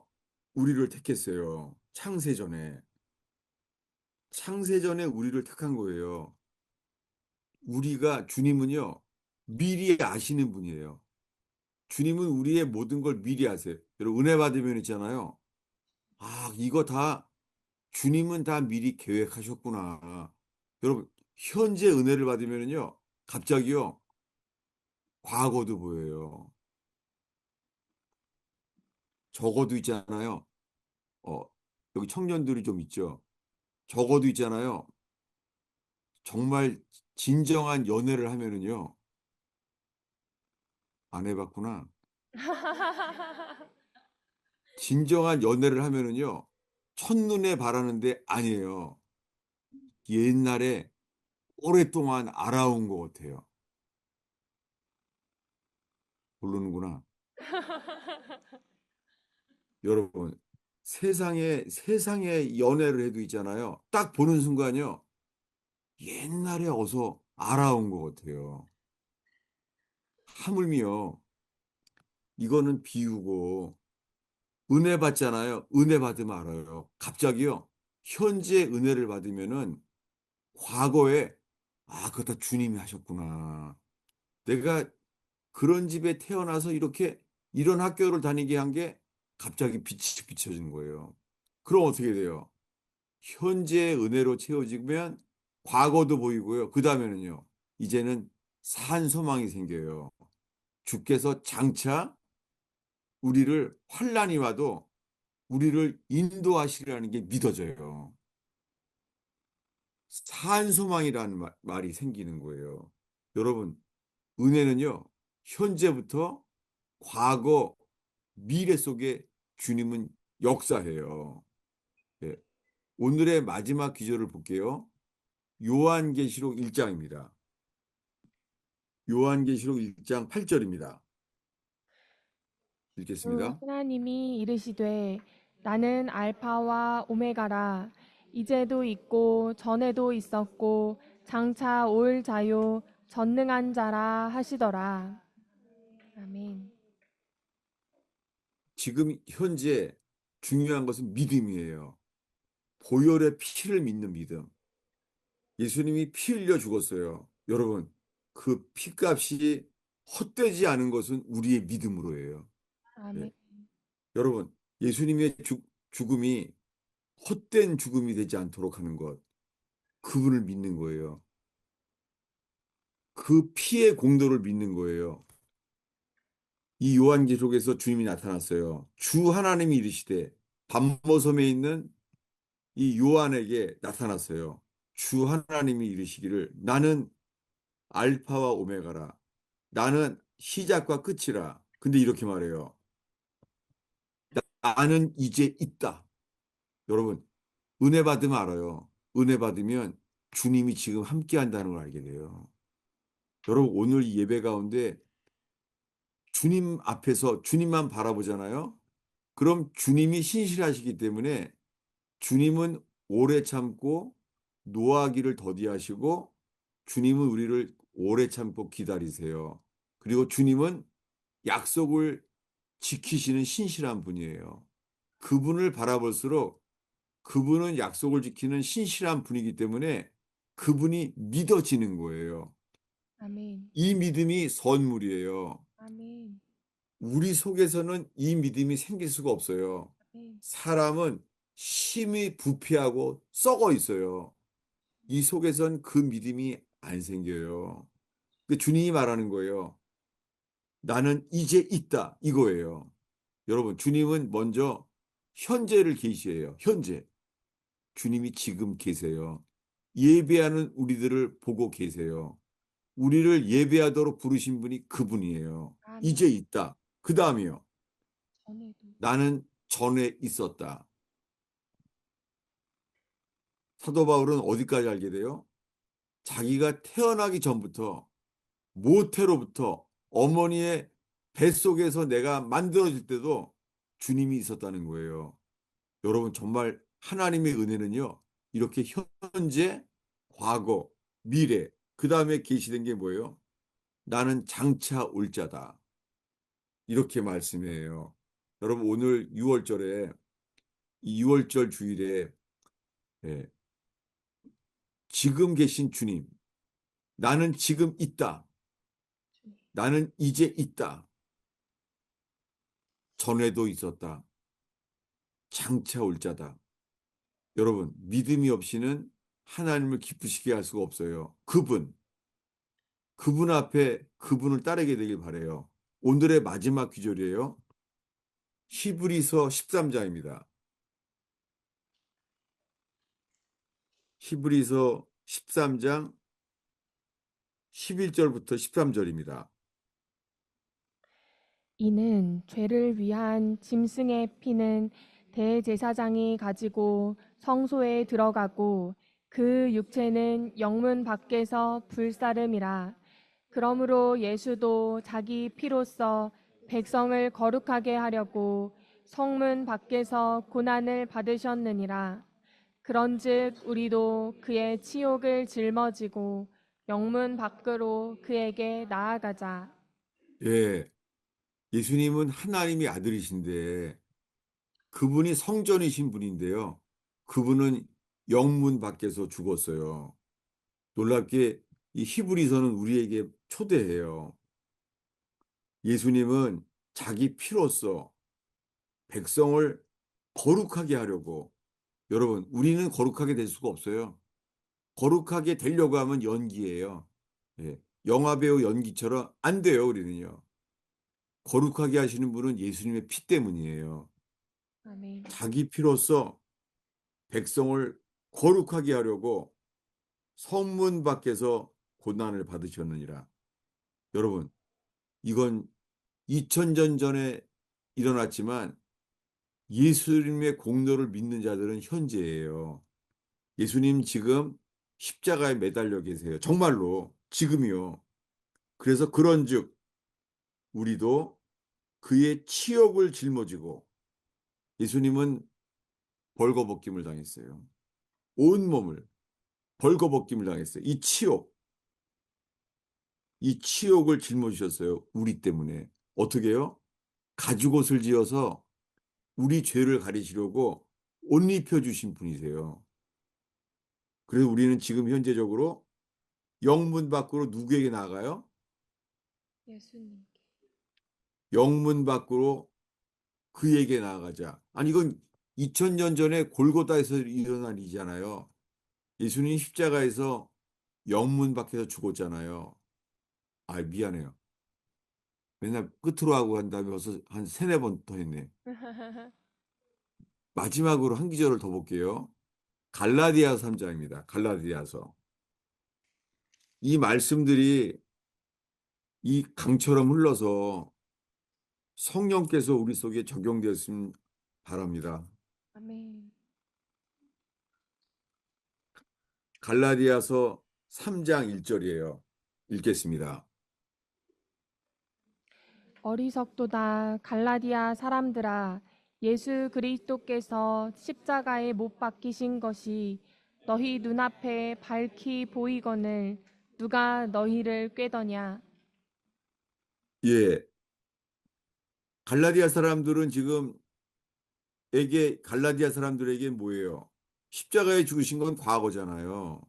우리를 택했어요. 창세전에. 창세전에 우리를 택한 거예요. 주님은요, 미리 아시는 분이에요. 주님은 우리의 모든 걸 미리 아세요. 여러분, 은혜 받으면 있잖아요. 아, 이거 다, 주님은 다 미리 계획하셨구나. 여러분, 현재 은혜를 받으면요, 갑자기요, 과거도 보여요. 적어도 있잖아요. 어, 여기 청년들이 좀 있죠. 적어도 있잖아요. 정말 진정한 연애를 하면은요, 안 해봤구나. 진정한 연애를 하면은요, 첫눈에 반하는데 아니에요. 옛날에 오랫동안 알아온 것 같아요. 모르는구나. 여러분, 세상에 연애를 해도 있잖아요. 딱 보는 순간요, 옛날에 어서 알아온 것 같아요. 하물며, 이거는 비유고, 은혜 받잖아요. 은혜 받으면 알아요. 갑자기요, 현재 은혜를 받으면은, 과거에, 아, 그거 다 주님이 하셨구나. 내가 그런 집에 태어나서 이렇게 이런 학교를 다니게 한 게 갑자기 빛이 비춰지는 거예요. 그럼 어떻게 돼요? 현재의 은혜로 채워지면 과거도 보이고요. 그 다음에는요, 이제는 산 소망이 생겨요. 주께서 장차 우리를 환난이 와도 우리를 인도하시리라는 게 믿어져요. 산 소망이라는 말이 생기는 거예요. 여러분, 은혜는요, 현재부터 과거, 미래 속에 주님은 역사해요. 예. 오늘의 마지막 기절을 볼게요. 요한계시록 1장입니다. 요한계시록 1장 8절입니다. 또 읽겠습니다. 하나님이 이르시되 나는 알파와 오메가라 이제도 있고 전에도 있었고 장차 올 자요 전능한 자라 하시더라. 아멘. 지금 현재 중요한 것은 믿음이에요. 보혈의 피를 믿는 믿음. 예수님이 피 흘려 죽었어요. 여러분, 그 피값이 헛되지 않은 것은 우리의 믿음으로예요. 아멘. 예. 여러분, 예수님의 죽음이 헛된 죽음이 되지 않도록 하는 것, 그분을 믿는 거예요. 그 피의 공로를 믿는 거예요. 이 요한계시록에서 주님이 나타났어요. 주 하나님이 이르시되 반모섬에 있는 이 요한에게 나타났어요. 주 하나님이 이르시기를 나는 알파와 오메가라. 나는 시작과 끝이라. 근데 이렇게 말해요. 나는 이제 있다. 여러분, 은혜 받으면 알아요. 은혜 받으면 주님이 지금 함께 한다는 걸 알게 돼요. 여러분, 오늘 이 예배 가운데 주님 앞에서 주님만 바라보잖아요. 그럼 주님이 신실하시기 때문에 주님은 오래 참고 노하기를 더디하시고 주님은 우리를 오래 참고 기다리세요. 그리고 주님은 약속을 지키시는 신실한 분이에요. 그분을 바라볼수록 그분은 약속을 지키는 신실한 분이기 때문에 그분이 믿어지는 거예요. 아멘. 이 믿음이 선물이에요. 아멘. 우리 속에서는 이 믿음이 생길 수가 없어요. 아멘. 사람은 심히 부패하고 썩어 있어요. 이 속에선 그 믿음이 안 생겨요. 그 주님이 말하는 거예요. 나는 이제 있다. 이거예요. 여러분, 주님은 먼저 현재를 계시해요. 현재. 주님이 지금 계세요. 예배하는 우리들을 보고 계세요. 우리를 예배하도록 부르신 분이 그분이에요. 아멘. 이제 있다. 그 다음이요. 전에도. 나는 전에 있었다. 사도 바울은 어디까지 알게 돼요? 자기가 태어나기 전부터 모태로부터 어머니의 뱃속에서 내가 만들어질 때도 주님이 있었다는 거예요. 여러분 정말 하나님의 은혜는요. 이렇게 현재, 과거, 미래, 그 다음에 계시된 게 뭐예요? 나는 장차 올 자다. 이렇게 말씀해요. 여러분 오늘 6월절에 이 6월절 주일에 예, 지금 계신 주님, 나는 지금 있다. 나는 이제 있다. 전에도 있었다. 장차 올 자다. 여러분, 믿음이 없이는 하나님을 기쁘시게 할 수가 없어요. 그분 앞에 그분을 따르게 되길 바래요. 오늘의 마지막 귀절이에요. 히브리서 13장입니다. 히브리서 13장 11절부터 13절입니다. 이는 죄를 위한 짐승의 피는 대제사장이 가지고 성소에 들어가고 그 육체는 영문 밖에서 불사름이라. 그러므로 예수도 자기 피로써 백성을 거룩하게 하려고 성문 밖에서 고난을 받으셨느니라. 그런즉 우리도 그의 치욕을 짊어지고 영문 밖으로 그에게 나아가자. 예, 예수님은 하나님의 아들이신데 그분이 성전이신 분인데요. 그분은 영문 밖에서 죽었어요. 놀랍게 이 히브리서는 우리에게 초대해요. 예수님은 자기 피로써 백성을 거룩하게 하려고 여러분, 우리는 거룩하게 될 수가 없어요. 거룩하게 되려고 하면 연기예요. 예. 영화배우 연기처럼 안 돼요, 우리는요. 거룩하게 하시는 분은 예수님의 피 때문이에요. 아멘. 자기 피로써 백성을 거룩하게 하려고 성문 밖에서 고난을 받으셨느니라. 여러분, 이건 2000년 전에 일어났지만 예수님의 공로를 믿는 자들은 현재예요. 예수님 지금 십자가에 매달려 계세요. 정말로 지금이요. 그래서 그런즉 우리도 그의 치욕을 짊어지고 예수님은 벌거벗김을 당했어요. 온 몸을 벌거벗김을 당했어요. 이 치욕. 이 치욕을 짊어지셨어요. 우리 때문에. 어떻게 해요? 가죽옷을 지어서 우리 죄를 가리시려고 옷 입혀주신 분이세요. 그래서 우리는 지금 현재적으로 영문 밖으로 누구에게 나가요? 예수님께. 영문 밖으로 그에게 나아가자. 아니, 이건 2000년 전에 골고다에서 일어난 일이잖아요. 예수님 십자가에서 영문 밖에서 죽었잖아요. 아, 미안해요. 맨날 끝으로 하고 한 다음에 벌써 한 세네 번 더 했네. 마지막으로 한 기절을 더 볼게요. 갈라디아 3장입니다. 갈라디아서. 이 말씀들이 이 강처럼 흘러서 성령께서 우리 속에 적용되었으면 바랍니다. 아멘. 갈라디아서 3장 1절이에요. 읽겠습니다. 어리석도다 갈라디아 사람들아 예수 그리스도께서 십자가에 못 박히신 것이 너희 눈앞에 밝히 보이거늘 누가 너희를 꾀더냐. 예. 갈라디아 사람들은 지금 갈라디아 사람들에게 뭐예요? 십자가에 죽으신 건 과거잖아요.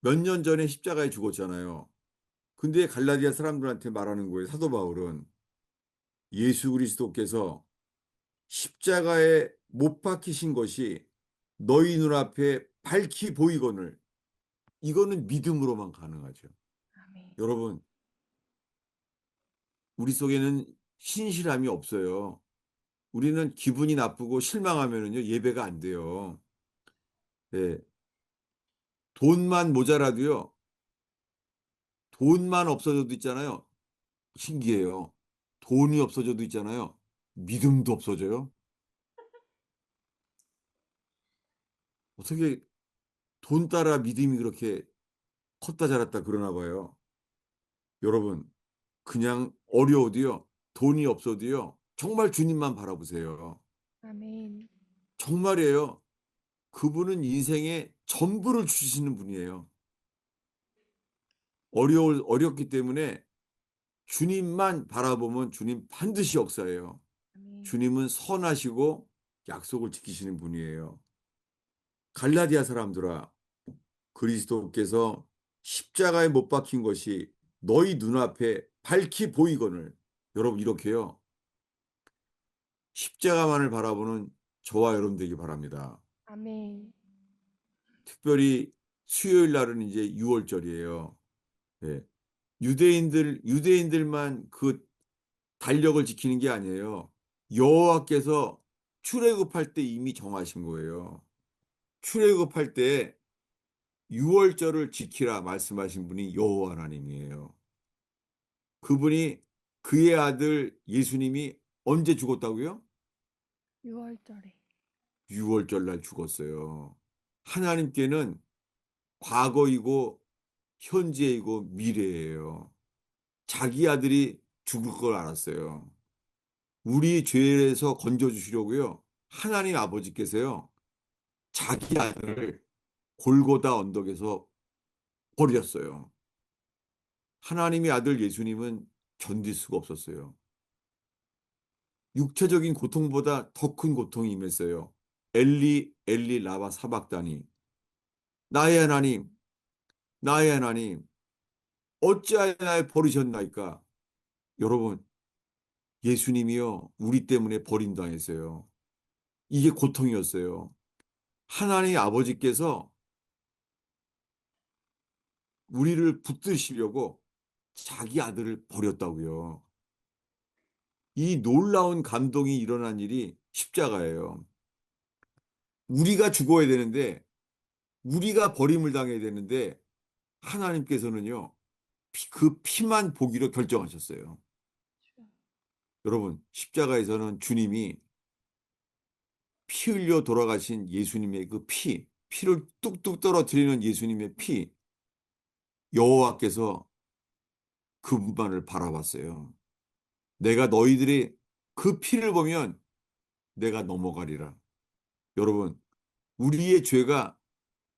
몇 년 전에 십자가에 죽었잖아요. 근데 갈라디아 사람들한테 말하는 거예요. 사도 바울은 예수 그리스도께서 십자가에 못 박히신 것이 너희 눈앞에 밝히 보이거늘 이거는 믿음으로만 가능하죠. 아멘. 여러분, 우리 속에는 신실함이 없어요. 우리는 기분이 나쁘고 실망하면은요, 예배가 안 돼요. 예, 돈만 모자라도요, 돈만 없어져도 있잖아요. 신기해요. 돈이 없어져도 있잖아요. 믿음도 없어져요. 어떻게 돈 따라 믿음이 그렇게 컸다 자랐다 그러나 봐요. 여러분, 그냥 어려워도요, 돈이 없어도요, 정말 주님만 바라보세요. 아멘. 정말이에요. 그분은 인생의 전부를 주시는 분이에요. 어렵기 때문에 주님만 바라보면 주님 반드시 역사해요. 아멘. 주님은 선하시고 약속을 지키시는 분이에요. 갈라디아 사람들아, 그리스도께서 십자가에 못 박힌 것이 너희 눈앞에 밝히 보이거늘. 여러분, 이렇게요. 십자가만을 바라보는 저와 여러분 되기 바랍니다. 아멘. 특별히 수요일 날은 이제 6월절이에요. 유대인들만 그 달력을 지키는 게 아니에요. 여호와께서 출애굽할 때 이미 정하신 거예요. 출애굽할 때 6월절을 지키라 말씀하신 분이 여호와 하나님이에요. 그분이 그의 아들 예수님이 언제 죽었다고요? 6월절에. 6월절 날 죽었어요. 하나님께는 과거이고 현재이고 미래예요. 자기 아들이 죽을 걸 알았어요. 우리 죄에서 건져주시려고요. 하나님 아버지께서요. 자기 아들을 골고다 언덕에서 버렸어요. 하나님의 아들 예수님은 견딜 수가 없었어요. 육체적인 고통보다 더 큰 고통이 임했어요. 엘리, 엘리, 라바 사박다니. 나의 하나님, 나의 하나님, 어찌하여 날 버리셨나이까? 여러분, 예수님이요, 우리 때문에 버림당했어요. 이게 고통이었어요. 하나님 아버지께서 우리를 붙드시려고 자기 아들을 버렸다고요. 이 놀라운 감동이 일어난 일이 십자가예요. 우리가 죽어야 되는데, 우리가 버림을 당해야 되는데, 하나님께서는요, 그 피만 보기로 결정하셨어요. 여러분, 십자가에서는 주님이 피 흘려 돌아가신 예수님의 그 피를 뚝뚝 떨어뜨리는 예수님의 피, 여호와께서 그분만을 바라봤어요. 내가 너희들이 그 피를 보면 내가 넘어가리라. 여러분, 우리의 죄가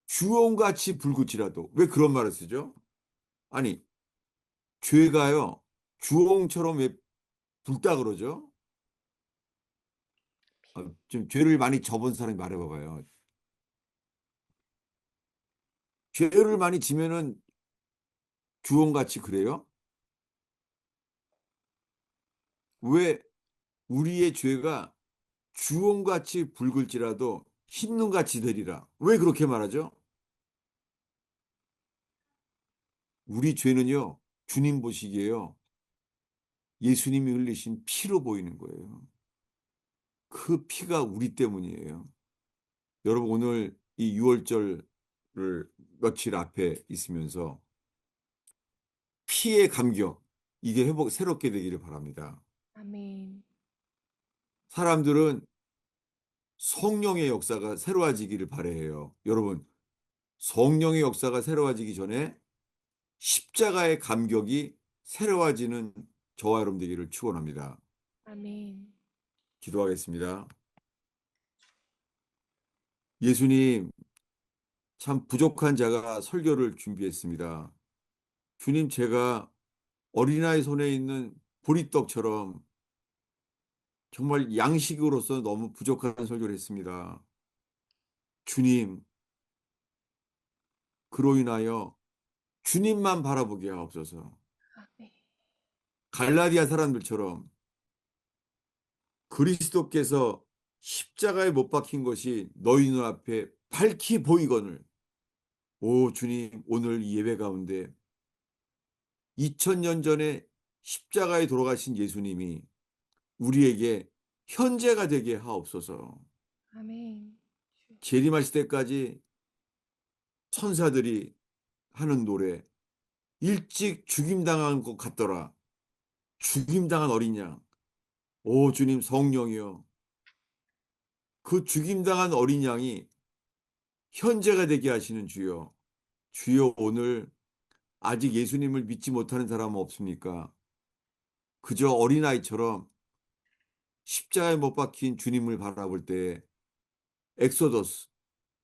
주홍같이 붉을지라도 왜 그런 말을 쓰죠? 아니, 죄가요, 주홍처럼 왜 붉다 그러죠? 좀 죄를 많이 접은 사람이 말해봐봐요. 죄를 많이 지면은 주홍같이 그래요? 왜 우리의 죄가 주홍같이 붉을지라도 흰눈같이 되리라. 왜 그렇게 말하죠? 우리 죄는요, 주님 보시기에요, 예수님이 흘리신 피로 보이는 거예요. 그 피가 우리 때문이에요. 여러분, 오늘 이 6월절을 며칠 앞에 있으면서 피의 감격, 이게 새롭게 되기를 바랍니다. 아멘. 사람들은 성령의 역사가 새로워지기를 바래요. 여러분, 성령의 역사가 새로워지기 전에 십자가의 감격이 새로워지는 저와 여러분 되기를 축원합니다. 아멘. 기도하겠습니다. 예수님, 참 부족한 자가 설교를 준비했습니다. 주님, 제가 어린아이 손에 있는 보리떡처럼 정말 양식으로서 너무 부족한 설교를 했습니다. 주님, 그로 인하여 주님만 바라보게 하옵소서. 아멘. 갈라디아 사람들처럼 그리스도께서 십자가에 못 박힌 것이 너희 눈앞에 밝히 보이거늘. 오 주님, 오늘 이 예배 가운데 2000년 전에 십자가에 돌아가신 예수님이 우리에게 현재가 되게 하옵소서. 아멘. 주여. 재림하실 때까지 천사들이 하는 노래, 일찍 죽임당한 것 같더라. 죽임당한 어린 양. 오 주님, 성령이여. 그 죽임당한 어린 양이 현재가 되게 하시는 주여. 주여, 오늘 아직 예수님을 믿지 못하는 사람은 없습니까? 그저 어린아이처럼 십자가에 못 박힌 주님을 바라볼 때 엑소더스,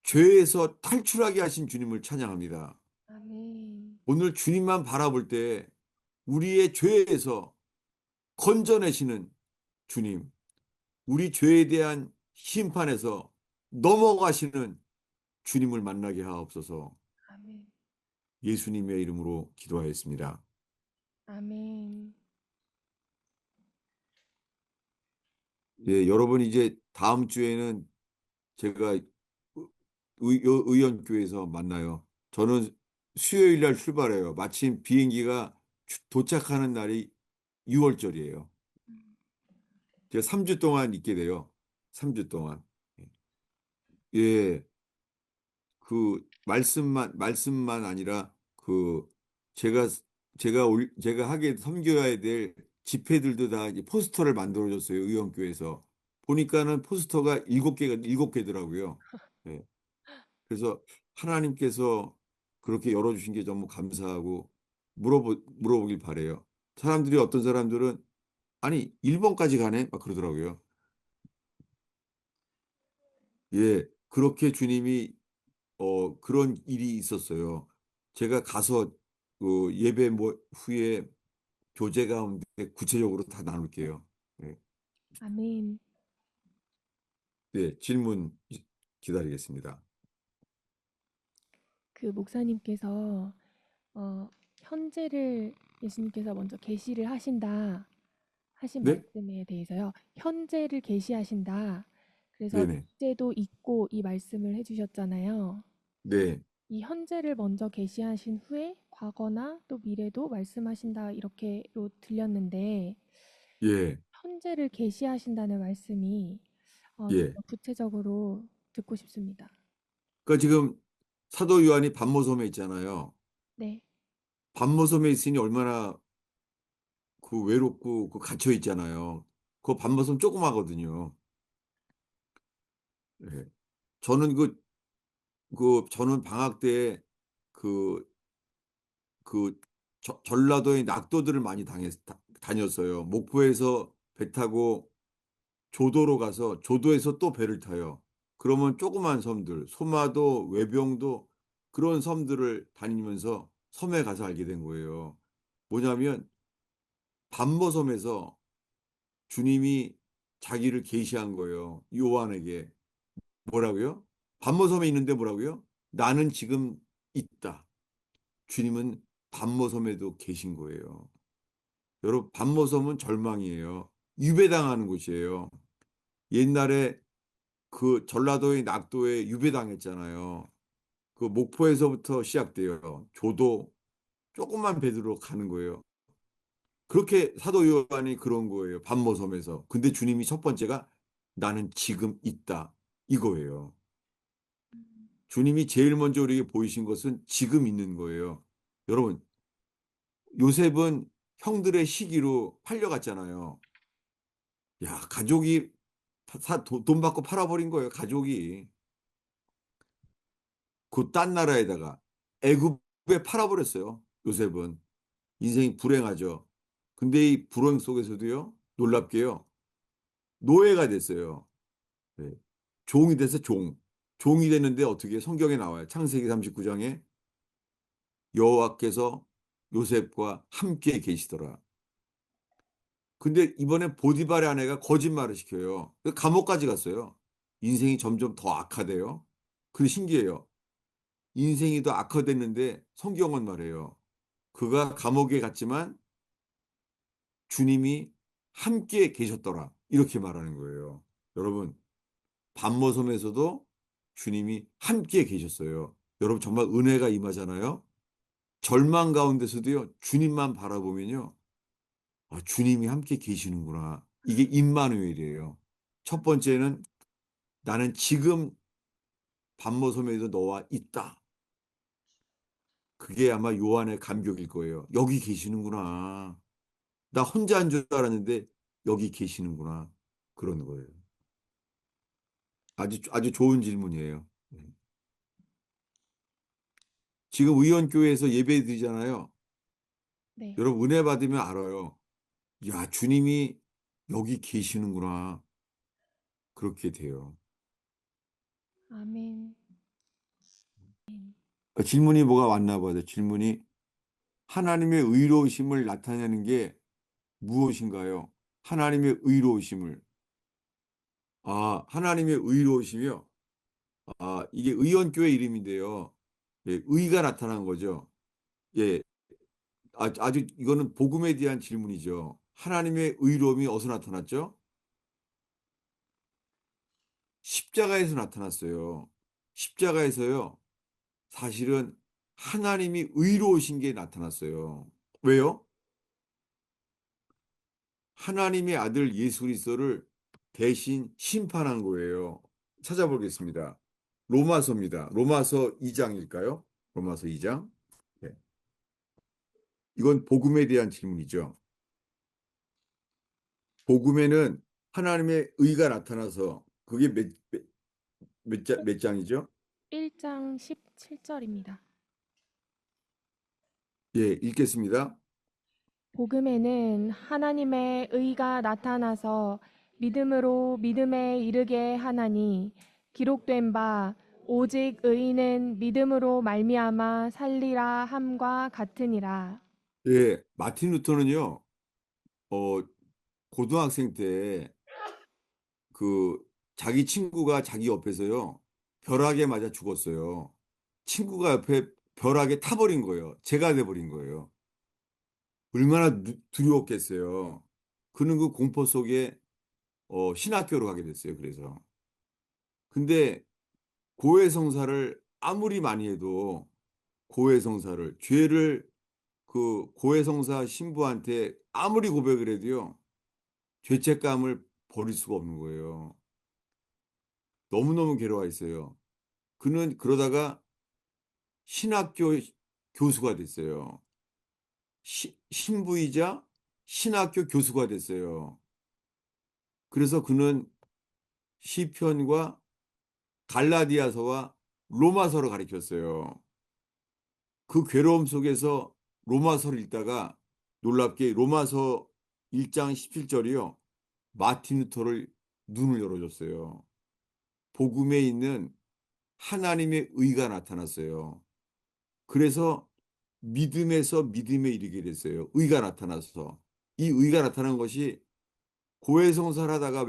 죄에서 탈출하게 하신 주님을 찬양합니다. 아멘. 오늘 주님만 바라볼 때 우리의 죄에서 건져내시는 주님, 우리 죄에 대한 심판에서 넘어가시는 주님을 만나게 하옵소서. 아멘. 예수님의 이름으로 기도하였습니다. 아멘. 예, 여러분 이제 다음 주에는 제가 의원교회에서 만나요. 저는 수요일 날 출발해요. 마침 비행기가 도착하는 날이 6월절이에요. 음. 제가 3주 동안 있게 돼요. 3주 동안. 예, 그 말씀만 아니라 그 제가 제가 하게 섬겨야 될 집회들도 다 이제 포스터를 만들어 줬어요. 의원교회에서. 보니까는 포스터가 7개더라고요. 예. 그래서 하나님께서 그렇게 열어주신 게 너무 감사하고 물어보길 바래요. 사람들이 어떤 사람들은 아니, 일본까지 가네? 막 그러더라고요. 예, 그렇게 주님이 그런 일이 있었어요. 제가 가서 그 예배 후에 교제 가운데 구체적으로 다 나눌게요. 네, 아멘. 네, 질문 기다리겠습니다. 그 목사님께서 현재를 예수님께서 먼저 계시를 하신다 하신 네? 말씀에 대해서요. 현재를 계시하신다. 그래서 네네. 육제도 있고 이 말씀을 해주셨잖아요. 네. 이 현재를 먼저 계시하신 후에 과거나 또 미래도 말씀하신다 이렇게로 들렸는데 예. 현재를 계시하신다는 말씀이 좀 예. 더 구체적으로 듣고 싶습니다. 그러니까 지금 사도 요한이 반모섬에 있잖아요. 네. 반모섬에 있으니 얼마나 그 외롭고 그 갇혀 있잖아요. 그 반모섬 조그마거든요. 예. 저는 저는 방학 때 그, 전라도의 낙도들을 많이 다녔어요. 목포에서 배 타고 조도로 가서 조도에서 또 배를 타요. 그러면 조그만 섬들, 소마도, 외병도 그런 섬들을 다니면서 섬에 가서 알게 된 거예요. 뭐냐면 반모섬에서 주님이 자기를 계시한 거예요. 요한에게. 뭐라고요? 반모섬에 있는데 뭐라고요? 나는 지금 있다. 주님은 반모섬에도 계신 거예요. 여러분, 반모섬은 절망이에요. 유배당하는 곳이에요. 옛날에 그 전라도의 낙도에 유배당했잖아요. 그 목포에서부터 시작돼요. 조도 조금만 배들어 가는 거예요. 그렇게 사도 요한이 그런 거예요. 반모섬에서. 근데 주님이 첫 번째가 나는 지금 있다. 이거예요. 주님이 제일 먼저 우리에게 보이신 것은 지금 있는 거예요. 여러분, 요셉은 형들의 시기로 팔려갔잖아요. 야, 가족이 돈 받고 팔아버린 거예요. 가족이. 그 딴 나라에다가 애굽에 팔아버렸어요. 요셉은. 인생이 불행하죠. 근데 이 불행 속에서도요, 놀랍게요, 노예가 됐어요. 네. 종이 돼서 종. 종이 됐는데 어떻게 성경에 나와요. 창세기 39장에 여호와께서 요셉과 함께 계시더라. 근데 이번에 보디발의 아내가 거짓말을 시켜요. 그래서 감옥까지 갔어요. 인생이 점점 더 악화돼요. 근데 신기해요. 인생이 더 악화됐는데 성경은 말해요. 그가 감옥에 갔지만 주님이 함께 계셨더라. 이렇게 말하는 거예요. 여러분, 반모섬에서도 주님이 함께 계셨어요. 여러분, 정말 은혜가 임하잖아요. 절망 가운데서도요, 주님만 바라보면요, 아, 주님이 함께 계시는구나. 이게 임마누엘이에요. 첫 번째는 나는 지금 반모섬에도 너와 있다. 그게 아마 요한의 감격일 거예요. 여기 계시는구나. 나 혼자인 줄 알았는데 여기 계시는구나. 그런 거예요. 아주 좋은 질문이에요. 네. 지금 의원교회에서 예배 드리잖아요. 네. 여러분 은혜 받으면 알아요. 야, 주님이 여기 계시는구나. 그렇게 돼요. 아멘. 질문이 뭐가 왔나 봐요. 질문이 하나님의 의로우심을 나타내는 게 무엇인가요? 하나님의 의로우심을. 아, 하나님의 의로우심이요. 아, 이게 의원교회 이름인데요. 예, 의가 나타난 거죠. 예, 아주 이거는 복음에 대한 질문이죠. 하나님의 의로움이 어디서 나타났죠? 십자가에서 나타났어요. 십자가에서요. 사실은 하나님이 의로우신 게 나타났어요. 왜요? 하나님의 아들 예수 그리스도를 대신 심판한 거예요. 찾아보겠습니다. 로마서입니다. 로마서 2장일까요? 로마서 2장. 네. 이건 복음에 대한 질문이죠. 복음에는 하나님의 의가 나타나서 그게 몇 장이죠? 1장 17절입니다. 예, 읽겠습니다. 복음에는 하나님의 의가 나타나서 믿음으로 믿음에 이르게 하나니 기록된 바 오직 의인은 믿음으로 말미암아 살리라 함과 같으니라. 예, 마틴 루터는요, 어, 고등학생 때 그 자기 친구가 자기 옆에서요, 벼락에 맞아 죽었어요. 친구가 옆에 벼락에 타버린 거예요. 제가 돼버린 거예요. 얼마나 두려웠겠어요. 그는 그 공포 속에 신학교로 가게 됐어요. 그래서. 근데 고해성사를 아무리 많이 해도 고해성사를 죄를 그 고해성사 신부한테 아무리 고백을 해도요. 죄책감을 버릴 수가 없는 거예요. 너무너무 괴로워했어요. 그는 그러다가 신학교 교수가 됐어요. 신부이자 신학교 교수가 됐어요. 그래서 그는 시편과 갈라디아서와 로마서를 가르쳤어요. 그 괴로움 속에서 로마서를 읽다가 놀랍게 로마서 1장 17절이요. 마틴 루터를 눈을 열어줬어요. 복음에 있는 하나님의 의가 나타났어요. 그래서 믿음에서 믿음에 이르게 됐어요. 의가 나타나서. 이 의가 나타난 것이 고해성사를 하다가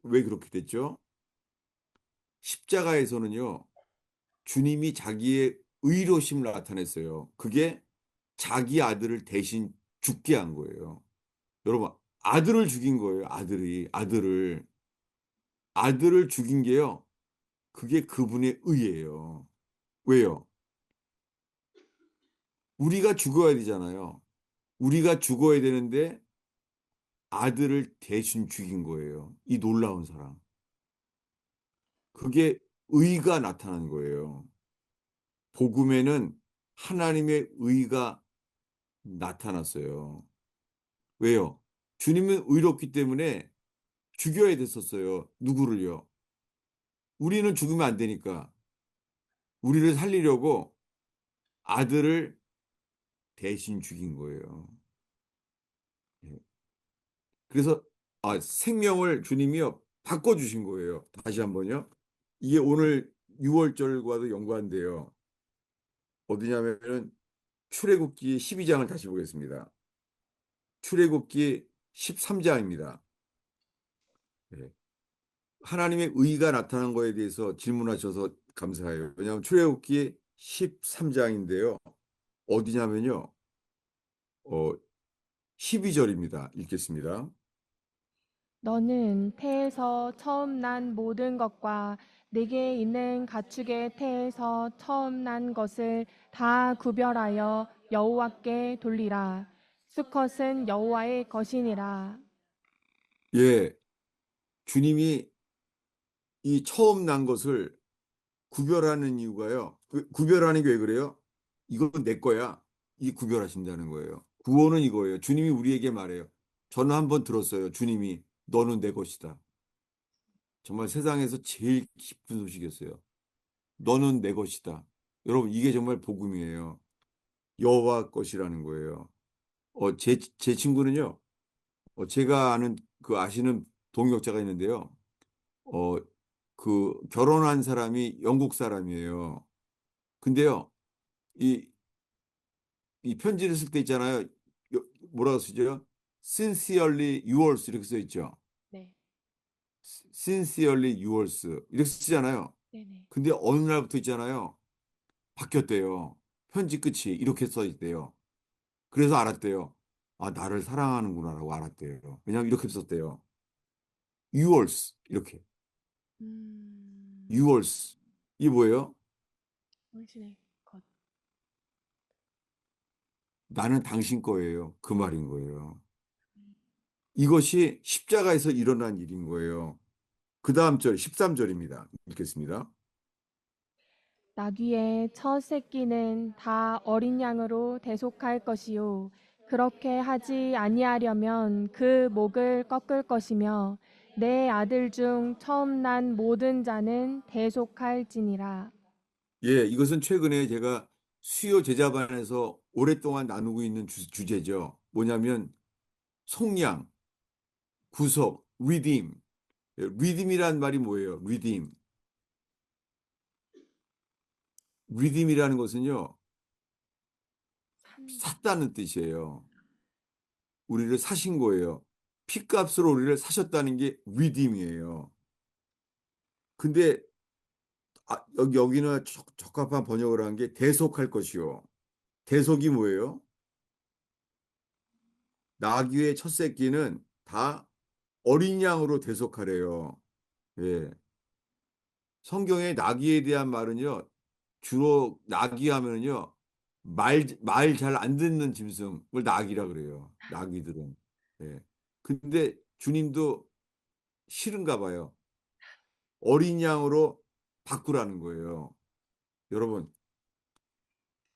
왜 그렇게 됐죠? 십자가에서는요, 주님이 자기의 의로심을 나타냈어요. 그게 자기 아들을 대신 죽게 한 거예요. 여러분, 아들을 죽인 거예요. 아들을 죽인 게요. 그게 그분의 의예요. 왜요? 우리가 죽어야 되잖아요. 우리가 죽어야 되는데 아들을 대신 죽인 거예요. 이 놀라운 사랑. 그게 의가 나타난 거예요. 복음에는 하나님의 의가 나타났어요. 왜요? 주님은 의롭기 때문에 죽여야 됐었어요. 누구를요? 우리는 죽으면 안 되니까. 우리를 살리려고 아들을 대신 죽인 거예요. 예. 그래서 생명을 주님이요 바꿔주신 거예요. 다시 한번요. 이게 오늘 6월절과도 연관돼요. 어디냐면은 출애굽기 12장을 다시 보겠습니다. 출애굽기 13장입니다. 하나님의 의가 나타난 거에 대해서 질문하셔서 감사해요. 왜냐하면 출애굽기 13장인데요. 어디냐면요. 어, 12절입니다. 읽겠습니다. 너는 태에서 처음 난 모든 것과 내게 있는 가축의 태에서 처음 난 것을 다 구별하여 여호와께 돌리라. 수컷은 여호와의 것이니라. 예, 주님이 이 처음 난 것을 구별하는 이유가요. 구별하는 게 왜 그래요? 이건 내 거야. 이 구별하신다는 거예요. 구원은 이거예요. 주님이 우리에게 말해요. 저는 한번 들었어요. 주님이 너는 내 것이다. 정말 세상에서 제일 기쁜 소식이었어요. 너는 내 것이다. 여러분, 이게 정말 복음이에요. 여호와 것이라는 거예요. 제 친구는요, 제가 아는 그 아시는 동역자가 있는데요. 어, 그 결혼한 사람이 영국 사람이에요. 근데요, 이, 이 편지를 쓸 때 있잖아요. 뭐라고 쓰죠? Sincerely yours 이렇게 써 있죠. 네, Sincerely yours 이렇게 쓰잖아요. 네네. 근데 어느 날부터 있잖아요. 바뀌었대요. 편지 끝이 이렇게 써 있대요. 그래서 알았대요. 아, 나를 사랑하는구나라고 알았대요. 왜냐면 이렇게 썼대요. Yours 이렇게. 음, Yours 이게 뭐예요? 당신의 것. 나는 당신 거예요. 그 말인 거예요. 이것이 십자가에서 일어난 일인 거예요. 그 다음 절 13절입니다. 읽겠습니다. 나귀의 첫 새끼는 다 어린 양으로 대속할 것이요 그렇게 하지 아니하려면 그 목을 꺾을 것이며 내 아들 중 처음 난 모든 자는 대속할지니라. 예, 이것은 최근에 제가 수요 제자반에서 오랫동안 나누고 있는 주제죠. 뭐냐면 속량, 구속, redeem. redeem이란 말이 뭐예요? redeem. redeem이라는 것은요. 산 샀다는 뜻이에요. 우리를 사신 거예요. 피값으로 우리를 사셨다는 게 redeem이에요. 근데 여기는 적합한 번역을 한 게 대속할 것이요. 대속이 뭐예요? 나귀의 첫 새끼는 다 어린 양으로 대속하래요. 예. 성경에 나귀에 대한 말은요, 주로 나귀 하면은요, 말 잘 안 듣는 짐승을 나귀라 그래요. 나귀들은. 예. 근데 주님도 싫은가 봐요. 어린 양으로 바꾸라는 거예요. 여러분,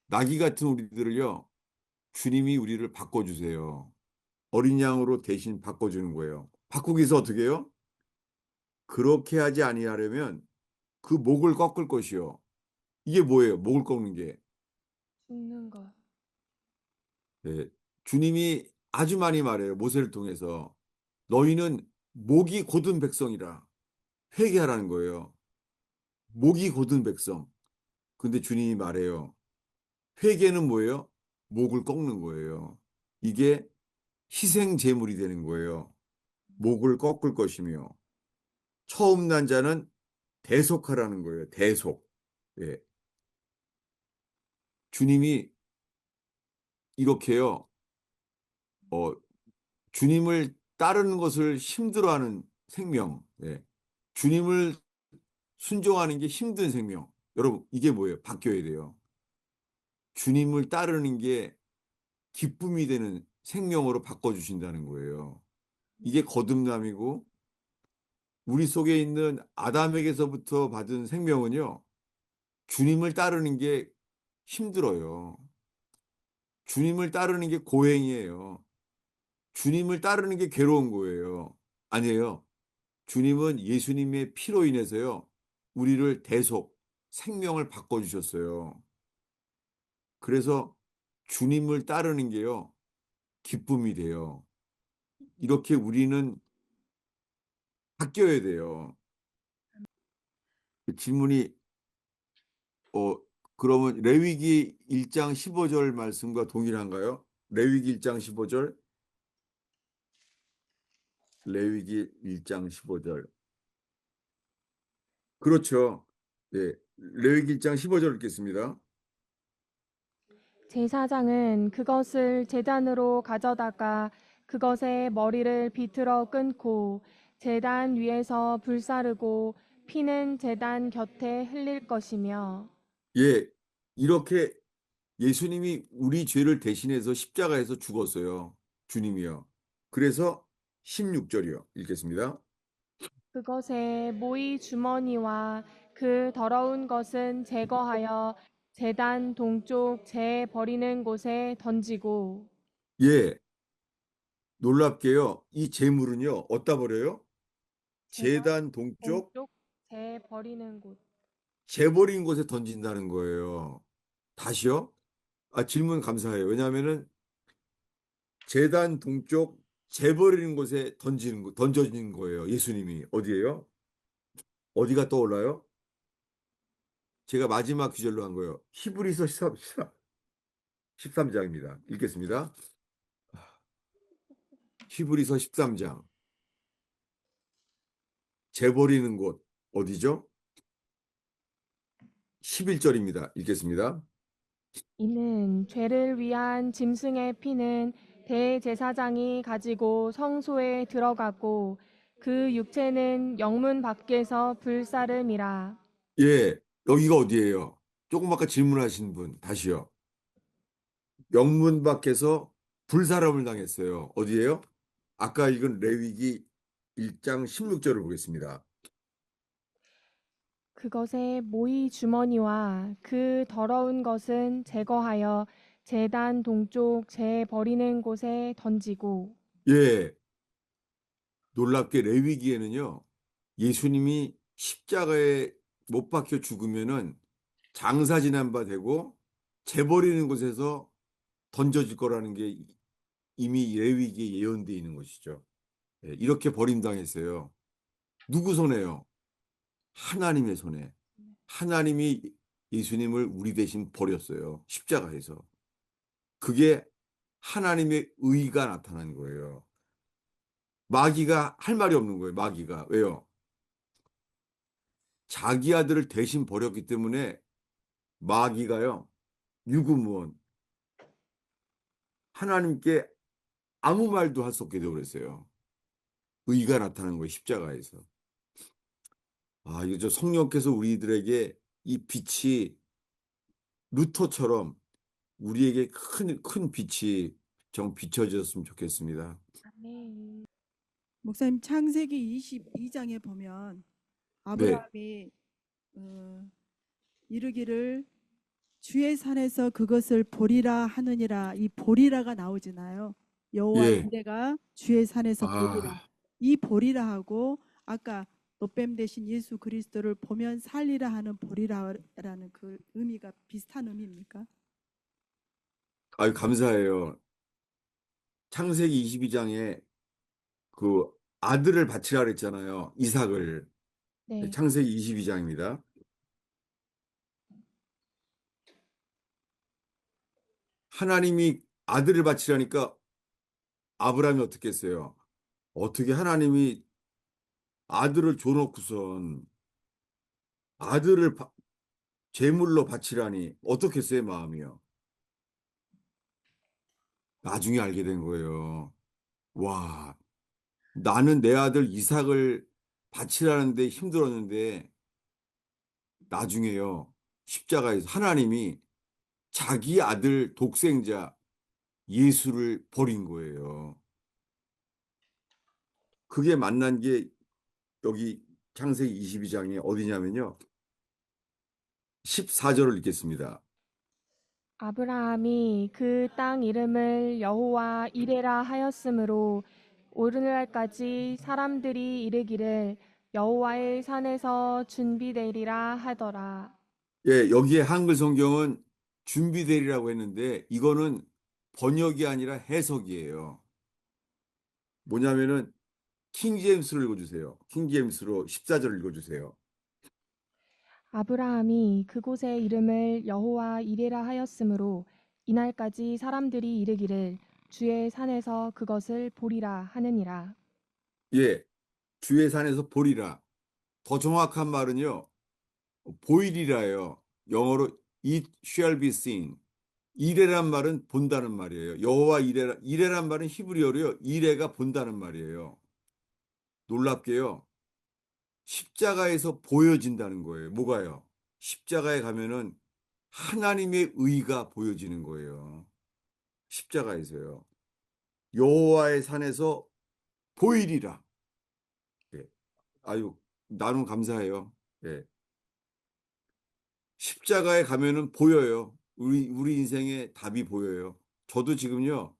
나귀 같은 우리들을요, 주님이 우리를 바꿔주세요. 어린 양으로 대신 바꿔주는 거예요. 바꾸기 위해서 어떻게 해요? 그렇게 하지 아니하려면 그 목을 꺾을 것이요. 이게 뭐예요? 목을 꺾는 게. 죽는 것. 예, 주님이 아주 많이 말해요. 모세를 통해서. 너희는 목이 곧은 백성이라. 회개하라는 거예요. 목이 곧은 백성. 근데 주님이 말해요. 회개는 뭐예요? 목을 꺾는 거예요. 이게 희생 제물이 되는 거예요. 목을 꺾을 것이며 처음 난 자는 대속하라는 거예요. 대속. 예. 주님이 이렇게요. 어, 주님을 따르는 것을 힘들어하는 생명. 예. 주님을 순종하는 게 힘든 생명. 여러분, 이게 뭐예요? 바뀌어야 돼요. 주님을 따르는 게 기쁨이 되는 생명으로 바꿔주신다는 거예요. 이게 거듭남이고, 우리 속에 있는 아담에게서부터 받은 생명은요, 주님을 따르는 게 힘들어요. 주님을 따르는 게 고행이에요. 주님을 따르는 게 괴로운 거예요. 아니에요. 주님은 예수님의 피로 인해서요, 우리를 대속, 생명을 바꿔주셨어요. 그래서 주님을 따르는 게요, 기쁨이 돼요. 이렇게 우리는 바뀌어야 돼요. 그 질문이, 어, 그러면 레위기 1장 15절 말씀과 동일한가요? 레위기 1장 15절, 레위기 1장 15절. 그렇죠. 네. 레위기 1장 15절 읽겠습니다. 제사장은 그것을 제단으로 가져다가 그것의 머리를 비틀어 끊고 제단 위에서 불사르고 피는 제단 곁에 흘릴 것이며. 예, 이렇게 예수님이 우리 죄를 대신해서 십자가에서 죽었어요. 주님이요. 그래서 16절이요. 읽겠습니다. 그것의 모이 주머니와 그 더러운 것은 제거하여 제단 동쪽 재 버리는 곳에 던지고. 예, 놀랍게요. 이 재물은요, 어디다 버려요? 제단 제단 동쪽 동쪽 재 버리는 곳. 재버린 곳에 던진다는 거예요. 다시요? 아, 질문 감사해요. 왜냐하면은 제단 동쪽 재버리는 곳에 던져지는 거예요. 예수님이. 어디예요? 어디가 떠올라요? 제가 마지막 구절로 한 거예요. 히브리서 13장입니다. 읽겠습니다. 히브리서 13장. 재버리는 곳 어디죠? 11절입니다. 읽겠습니다. 이는 죄를 위한 짐승의 피는 대제사장이 가지고 성소에 들어가고 그 육체는 영문 밖에서 불사름이라. 예, 여기가 어디예요? 조금 아까 질문하신 분, 다시요. 영문 밖에서 불사람을 당했어요. 어디예요? 아까 읽은 레위기 1장 16절을 보겠습니다. 그것의 모이 주머니와 그 더러운 것은 제거하여 제단 동쪽 재 버리는 곳에 던지고. 예, 놀랍게 레위기에는요, 예수님이 십자가에 못 박혀 죽으면은 장사 지난 바 되고 재버리는 곳에서 던져질 거라는 게 이미 레위기에 예언되어 있는 것이죠. 예, 이렇게 버림당했어요. 누구 손에요? 하나님의 손에. 하나님이 예수님을 우리 대신 버렸어요. 십자가에서. 그게 하나님의 의가 나타난 거예요. 마귀가 할 말이 없는 거예요. 마귀가. 왜요? 자기 아들을 대신 버렸기 때문에 마귀가요. 유구무원. 하나님께 아무 말도 할 수 없게 되어버렸어요. 의가 나타난 거예요. 십자가에서. 아, 이거 저 성령께서 우리들에게 이 빛이 루터처럼 우리에게 큰 빛이 정 비춰졌으면 좋겠습니다. 아멘. 목사님 창세기 22장에 보면 네, 아브라함이 이르기를 주의 산에서 그것을 보리라 하느니라, 이 보리라가 나오잖아요. 여호와 예, 이레가 주의 산에서 보리라. 아, 이 보리라 하고 아까 노뱀 대신 예수 그리스도를 보면 살리라 하는 보리라라는 그 의미가 비슷한 의미입니까? 아유, 감사해요. 창세기 22장에 그 아들을 바치라 그랬잖아요. 이삭을. 네, 네. 창세기 22장입니다. 하나님이 아들을 바치라니까 아브라함이 어떻게 했어요? 어떻게 하나님이 아들을 줘놓고선 아들을 제물로 바치라니 어떻게 했어요, 마음이요? 나중에 알게 된 거예요. 와, 나는 내 아들 이삭을 바치라는데 힘들었는데 나중에요. 십자가에서 하나님이 자기 아들 독생자 예수를 버린 거예요. 그게 만난 게 여기 창세기 22장에 어디냐면요. 14절을 읽겠습니다. 아브라함이 그 땅 이름을 여호와 이레라 하였으므로 오르날까지 사람들이 이르기를 여호와의 산에서 준비되리라 하더라. 예, 여기에 한글 성경은 준비되리라고 했는데 이거는 번역이 아니라 해석이에요. 뭐냐면은 킹제임스로 읽어주세요. 킹제임스로 14절을 읽어주세요. 아브라함이 그곳의 이름을 여호와 이레라 하였으므로 이날까지 사람들이 이르기를 주의 산에서 그것을 보리라 하느니라. 예, 주의 산에서 보리라. 더 정확한 말은요, 보이리라예요. 영어로 it shall be seen. 이레란 말은 본다는 말이에요. 여호와 이레라, 이레란 말은 히브리어로요. 이레가 본다는 말이에요. 놀랍게요. 십자가에서 보여진다는 거예요. 뭐가요? 십자가에 가면은 하나님의 의가 보여지는 거예요. 십자가에서요. 여호와의 산에서 보이리라. 예. 아유, 나는 감사해요. 예. 십자가에 가면은 보여요. 우리 인생의 답이 보여요. 저도 지금요,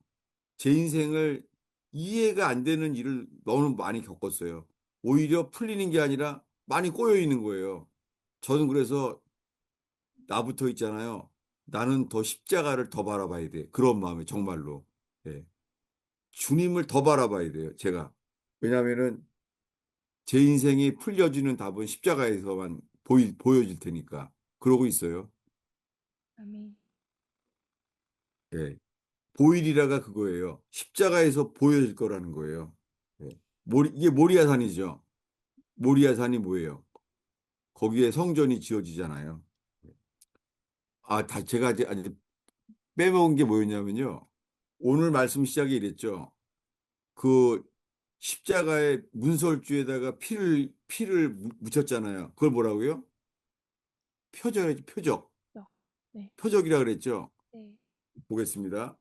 제 인생을 이해가 안 되는 일을 너무 많이 겪었어요. 오히려 풀리는 게 아니라 많이 꼬여 있는 거예요. 저는 그래서 나부터 있잖아요. 나는 더 십자가를 더 바라봐야 돼. 그런 마음에 정말로. 예. 주님을 더 바라봐야 돼요. 제가. 왜냐하면은 제 인생이 풀려지는 답은 십자가에서만 보여질 테니까. 그러고 있어요. 아멘. 예. 보일이라가 그거예요. 십자가에서 보여질 거라는 거예요. 예. 이게 모리아산이죠. 모리아산이 뭐예요? 거기에 성전이 지어지잖아요. 제가 아직 빼먹은 게 뭐였냐면요. 오늘 말씀 시작에 이랬죠. 그 십자가의 문설주에다가 피를 묻혔잖아요. 그걸 뭐라고요? 표적이죠, 표적. 네. 표적이라 그랬죠. 네. 보겠습니다.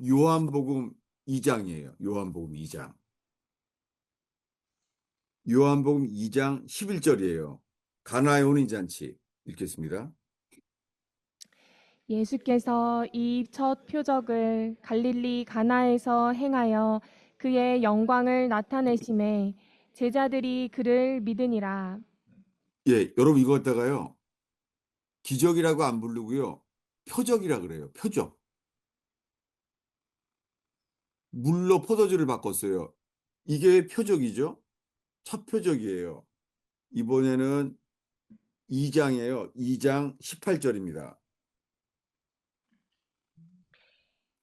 요한복음 2장이에요. 요한복음 2장. 요한복음 2장 11절이에요. 가나의 혼인잔치. 읽겠습니다. 예수께서 이 첫 표적을 갈릴리 가나에서 행하여 그의 영광을 나타내심에 제자들이 그를 믿으니라. 예, 여러분 이거 갖다가요. 기적이라고 안 부르고요. 표적이라 그래요. 표적. 물로 포도주를 바꿨어요. 이게 표적이죠. 첫 표적이에요. 이번에는 2장이에요. 2장 18절입니다.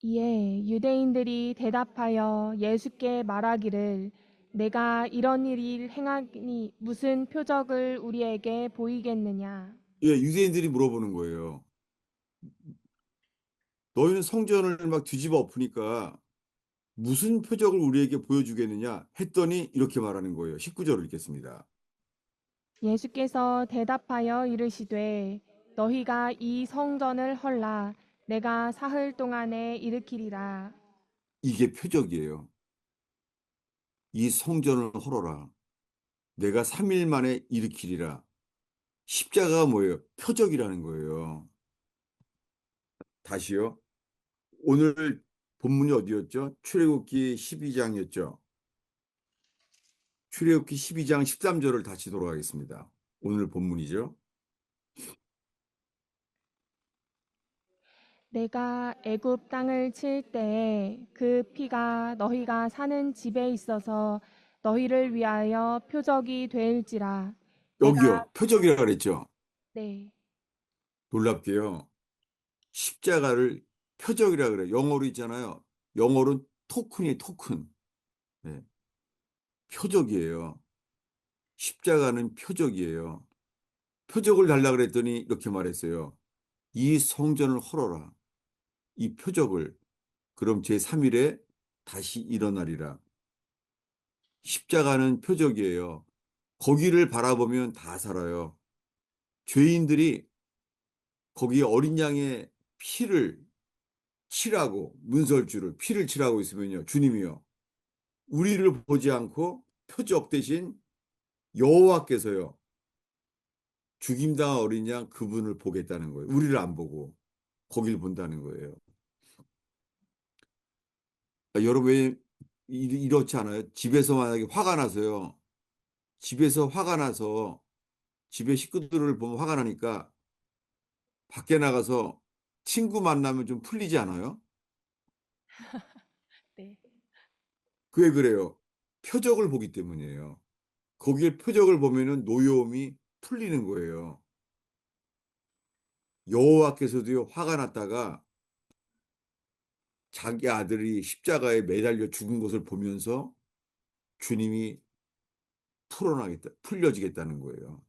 이에 유대인들이 대답하여 예수께 말하기를 내가 이런 일을 행하니 무슨 표적을 우리에게 보이겠느냐. 예, 유대인들이 물어보는 거예요. 너희는 성전을 막 뒤집어 엎으니까 무슨 표적을 우리에게 보여주겠느냐 했더니 이렇게 말하는 거예요. 19절을 읽겠습니다. 예수께서 대답하여 이르시되 너희가 이 성전을 헐라 내가 사흘 동안에 일으키리라. 이게 표적이에요. 이 성전을 헐어라. 내가 3일 만에 일으키리라. 십자가가 뭐예요? 표적이라는 거예요. 다시요. 오늘 본문이 어디였죠? 출애굽기 12장이었죠. 출애굽기 12장 13절을 다시 돌아가겠습니다. 오늘 본문이죠. 내가 애굽 땅을 칠 때에 그 피가 너희가 사는 집에 있어서 너희를 위하여 표적이 될지라. 내가 여기요. 표적이라 그랬죠. 네. 놀랍게요. 십자가를 표적이라 그래요. 영어로 있잖아요. 영어로는 토큰이 토큰. 네, 표적이에요. 십자가는 표적이에요. 표적을 달라 그랬더니 이렇게 말했어요. 이 성전을 헐어라. 이 표적을. 그럼 제3일에 다시 일어나리라. 십자가는 표적이에요. 거기를 바라보면 다 살아요. 죄인들이 거기 어린 양의 피를 칠하고 문설주를 피를 칠하고 있으면요. 주님이요. 우리를 보지 않고 표적 대신 여호와께서요. 죽임당한 어린 양 그분을 보겠다는 거예요. 우리를 안 보고 거길 본다는 거예요. 여러분 왜 이렇지 않아요? 집에서 만약에 화가 나서요. 집에서 화가 나서 집에 식구들을 보면 화가 나니까 밖에 나가서 친구 만나면 좀 풀리지 않아요? 네. 그게 그래요. 표적을 보기 때문이에요. 거기에 표적을 보면은 노여움이 풀리는 거예요. 여호와께서도요, 화가 났다가 자기 아들이 십자가에 매달려 죽은 것을 보면서 주님이 풀려지겠다는 거예요.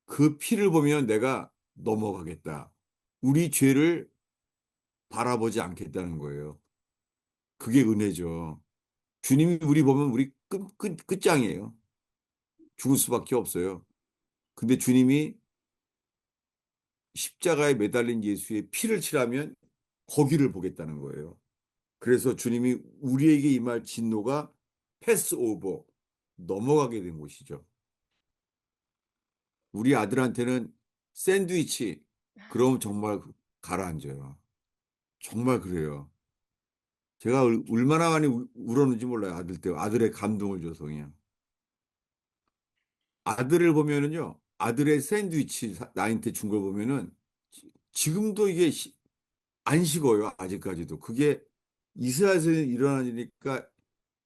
그 피를 보면 내가 넘어가겠다. 우리 죄를 바라보지 않겠다는 거예요. 그게 은혜죠. 주님이 우리 보면 우리 끝장이에요. 죽을 수밖에 없어요. 근데 주님이 십자가에 매달린 예수의 피를 칠하면 거기를 보겠다는 거예요. 그래서 주님이 우리에게 임할 진노가 패스오버, 넘어가게 된 것이죠. 우리 아들한테는 샌드위치, 그럼 정말 가라앉아요. 정말 그래요. 제가 얼마나 많이 울었는지 몰라요. 아들 때, 아들의 감동을 줘서 그냥. 아들을 보면은요, 아들의 샌드위치 나한테 준 걸 보면은 지금도 이게 안 식어요. 아직까지도. 그게 이스라엘에서 일어난 일이니까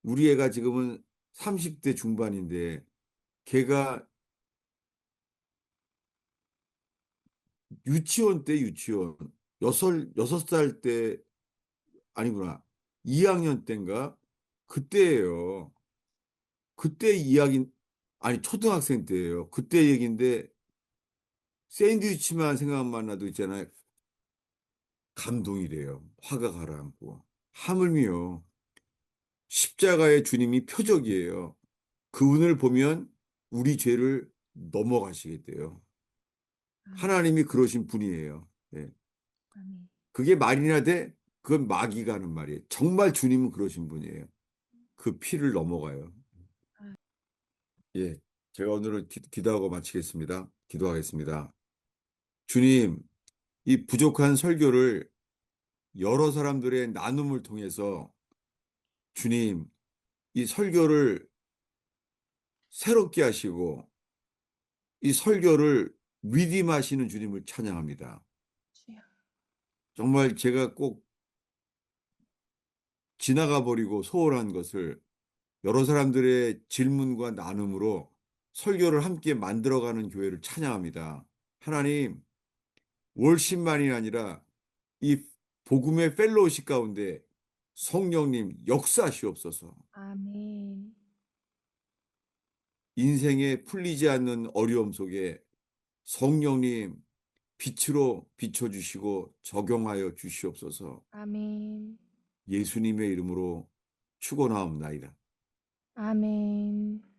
우리 애가 지금은 30대 중반인데 걔가 유치원 때 유치원 여섯 살 때 아니구나. 2학년 때인가? 그때예요. 그때 이야기 아니 초등학생 때예요. 그때 얘기인데 샌드위치만 생각만 나도 있잖아요. 감동이래요. 화가 가라앉고. 하물며 십자가의 주님이 표적이에요. 그분을 보면 우리 죄를 넘어가시겠대요. 아멘. 하나님이 그러신 분이에요. 예. 아멘. 그게 말이나 돼? 그건 마귀가 하는 말이에요. 정말 주님은 그러신 분이에요. 그 피를 넘어가요. 예. 제가 오늘은 기도하고 마치겠습니다. 기도하겠습니다. 주님, 이 부족한 설교를 여러 사람들의 나눔을 통해서 주님, 이 설교를 새롭게 하시고 이 설교를 리딤하시는 주님을 찬양합니다. 주여. 정말 제가 꼭 지나가 버리고 소홀한 것을 여러 사람들의 질문과 나눔으로 설교를 함께 만들어가는 교회를 찬양합니다. 하나님, 월십만이 아니라 이 복음의 펠로우십 가운데 성령님 역사하시옵소서. 아멘. 인생에 풀리지 않는 어려움 속에 성령님 빛으로 비춰주시고 적용하여 주시옵소서. 아멘. 예수님의 이름으로 축원하옵나이다. 아멘.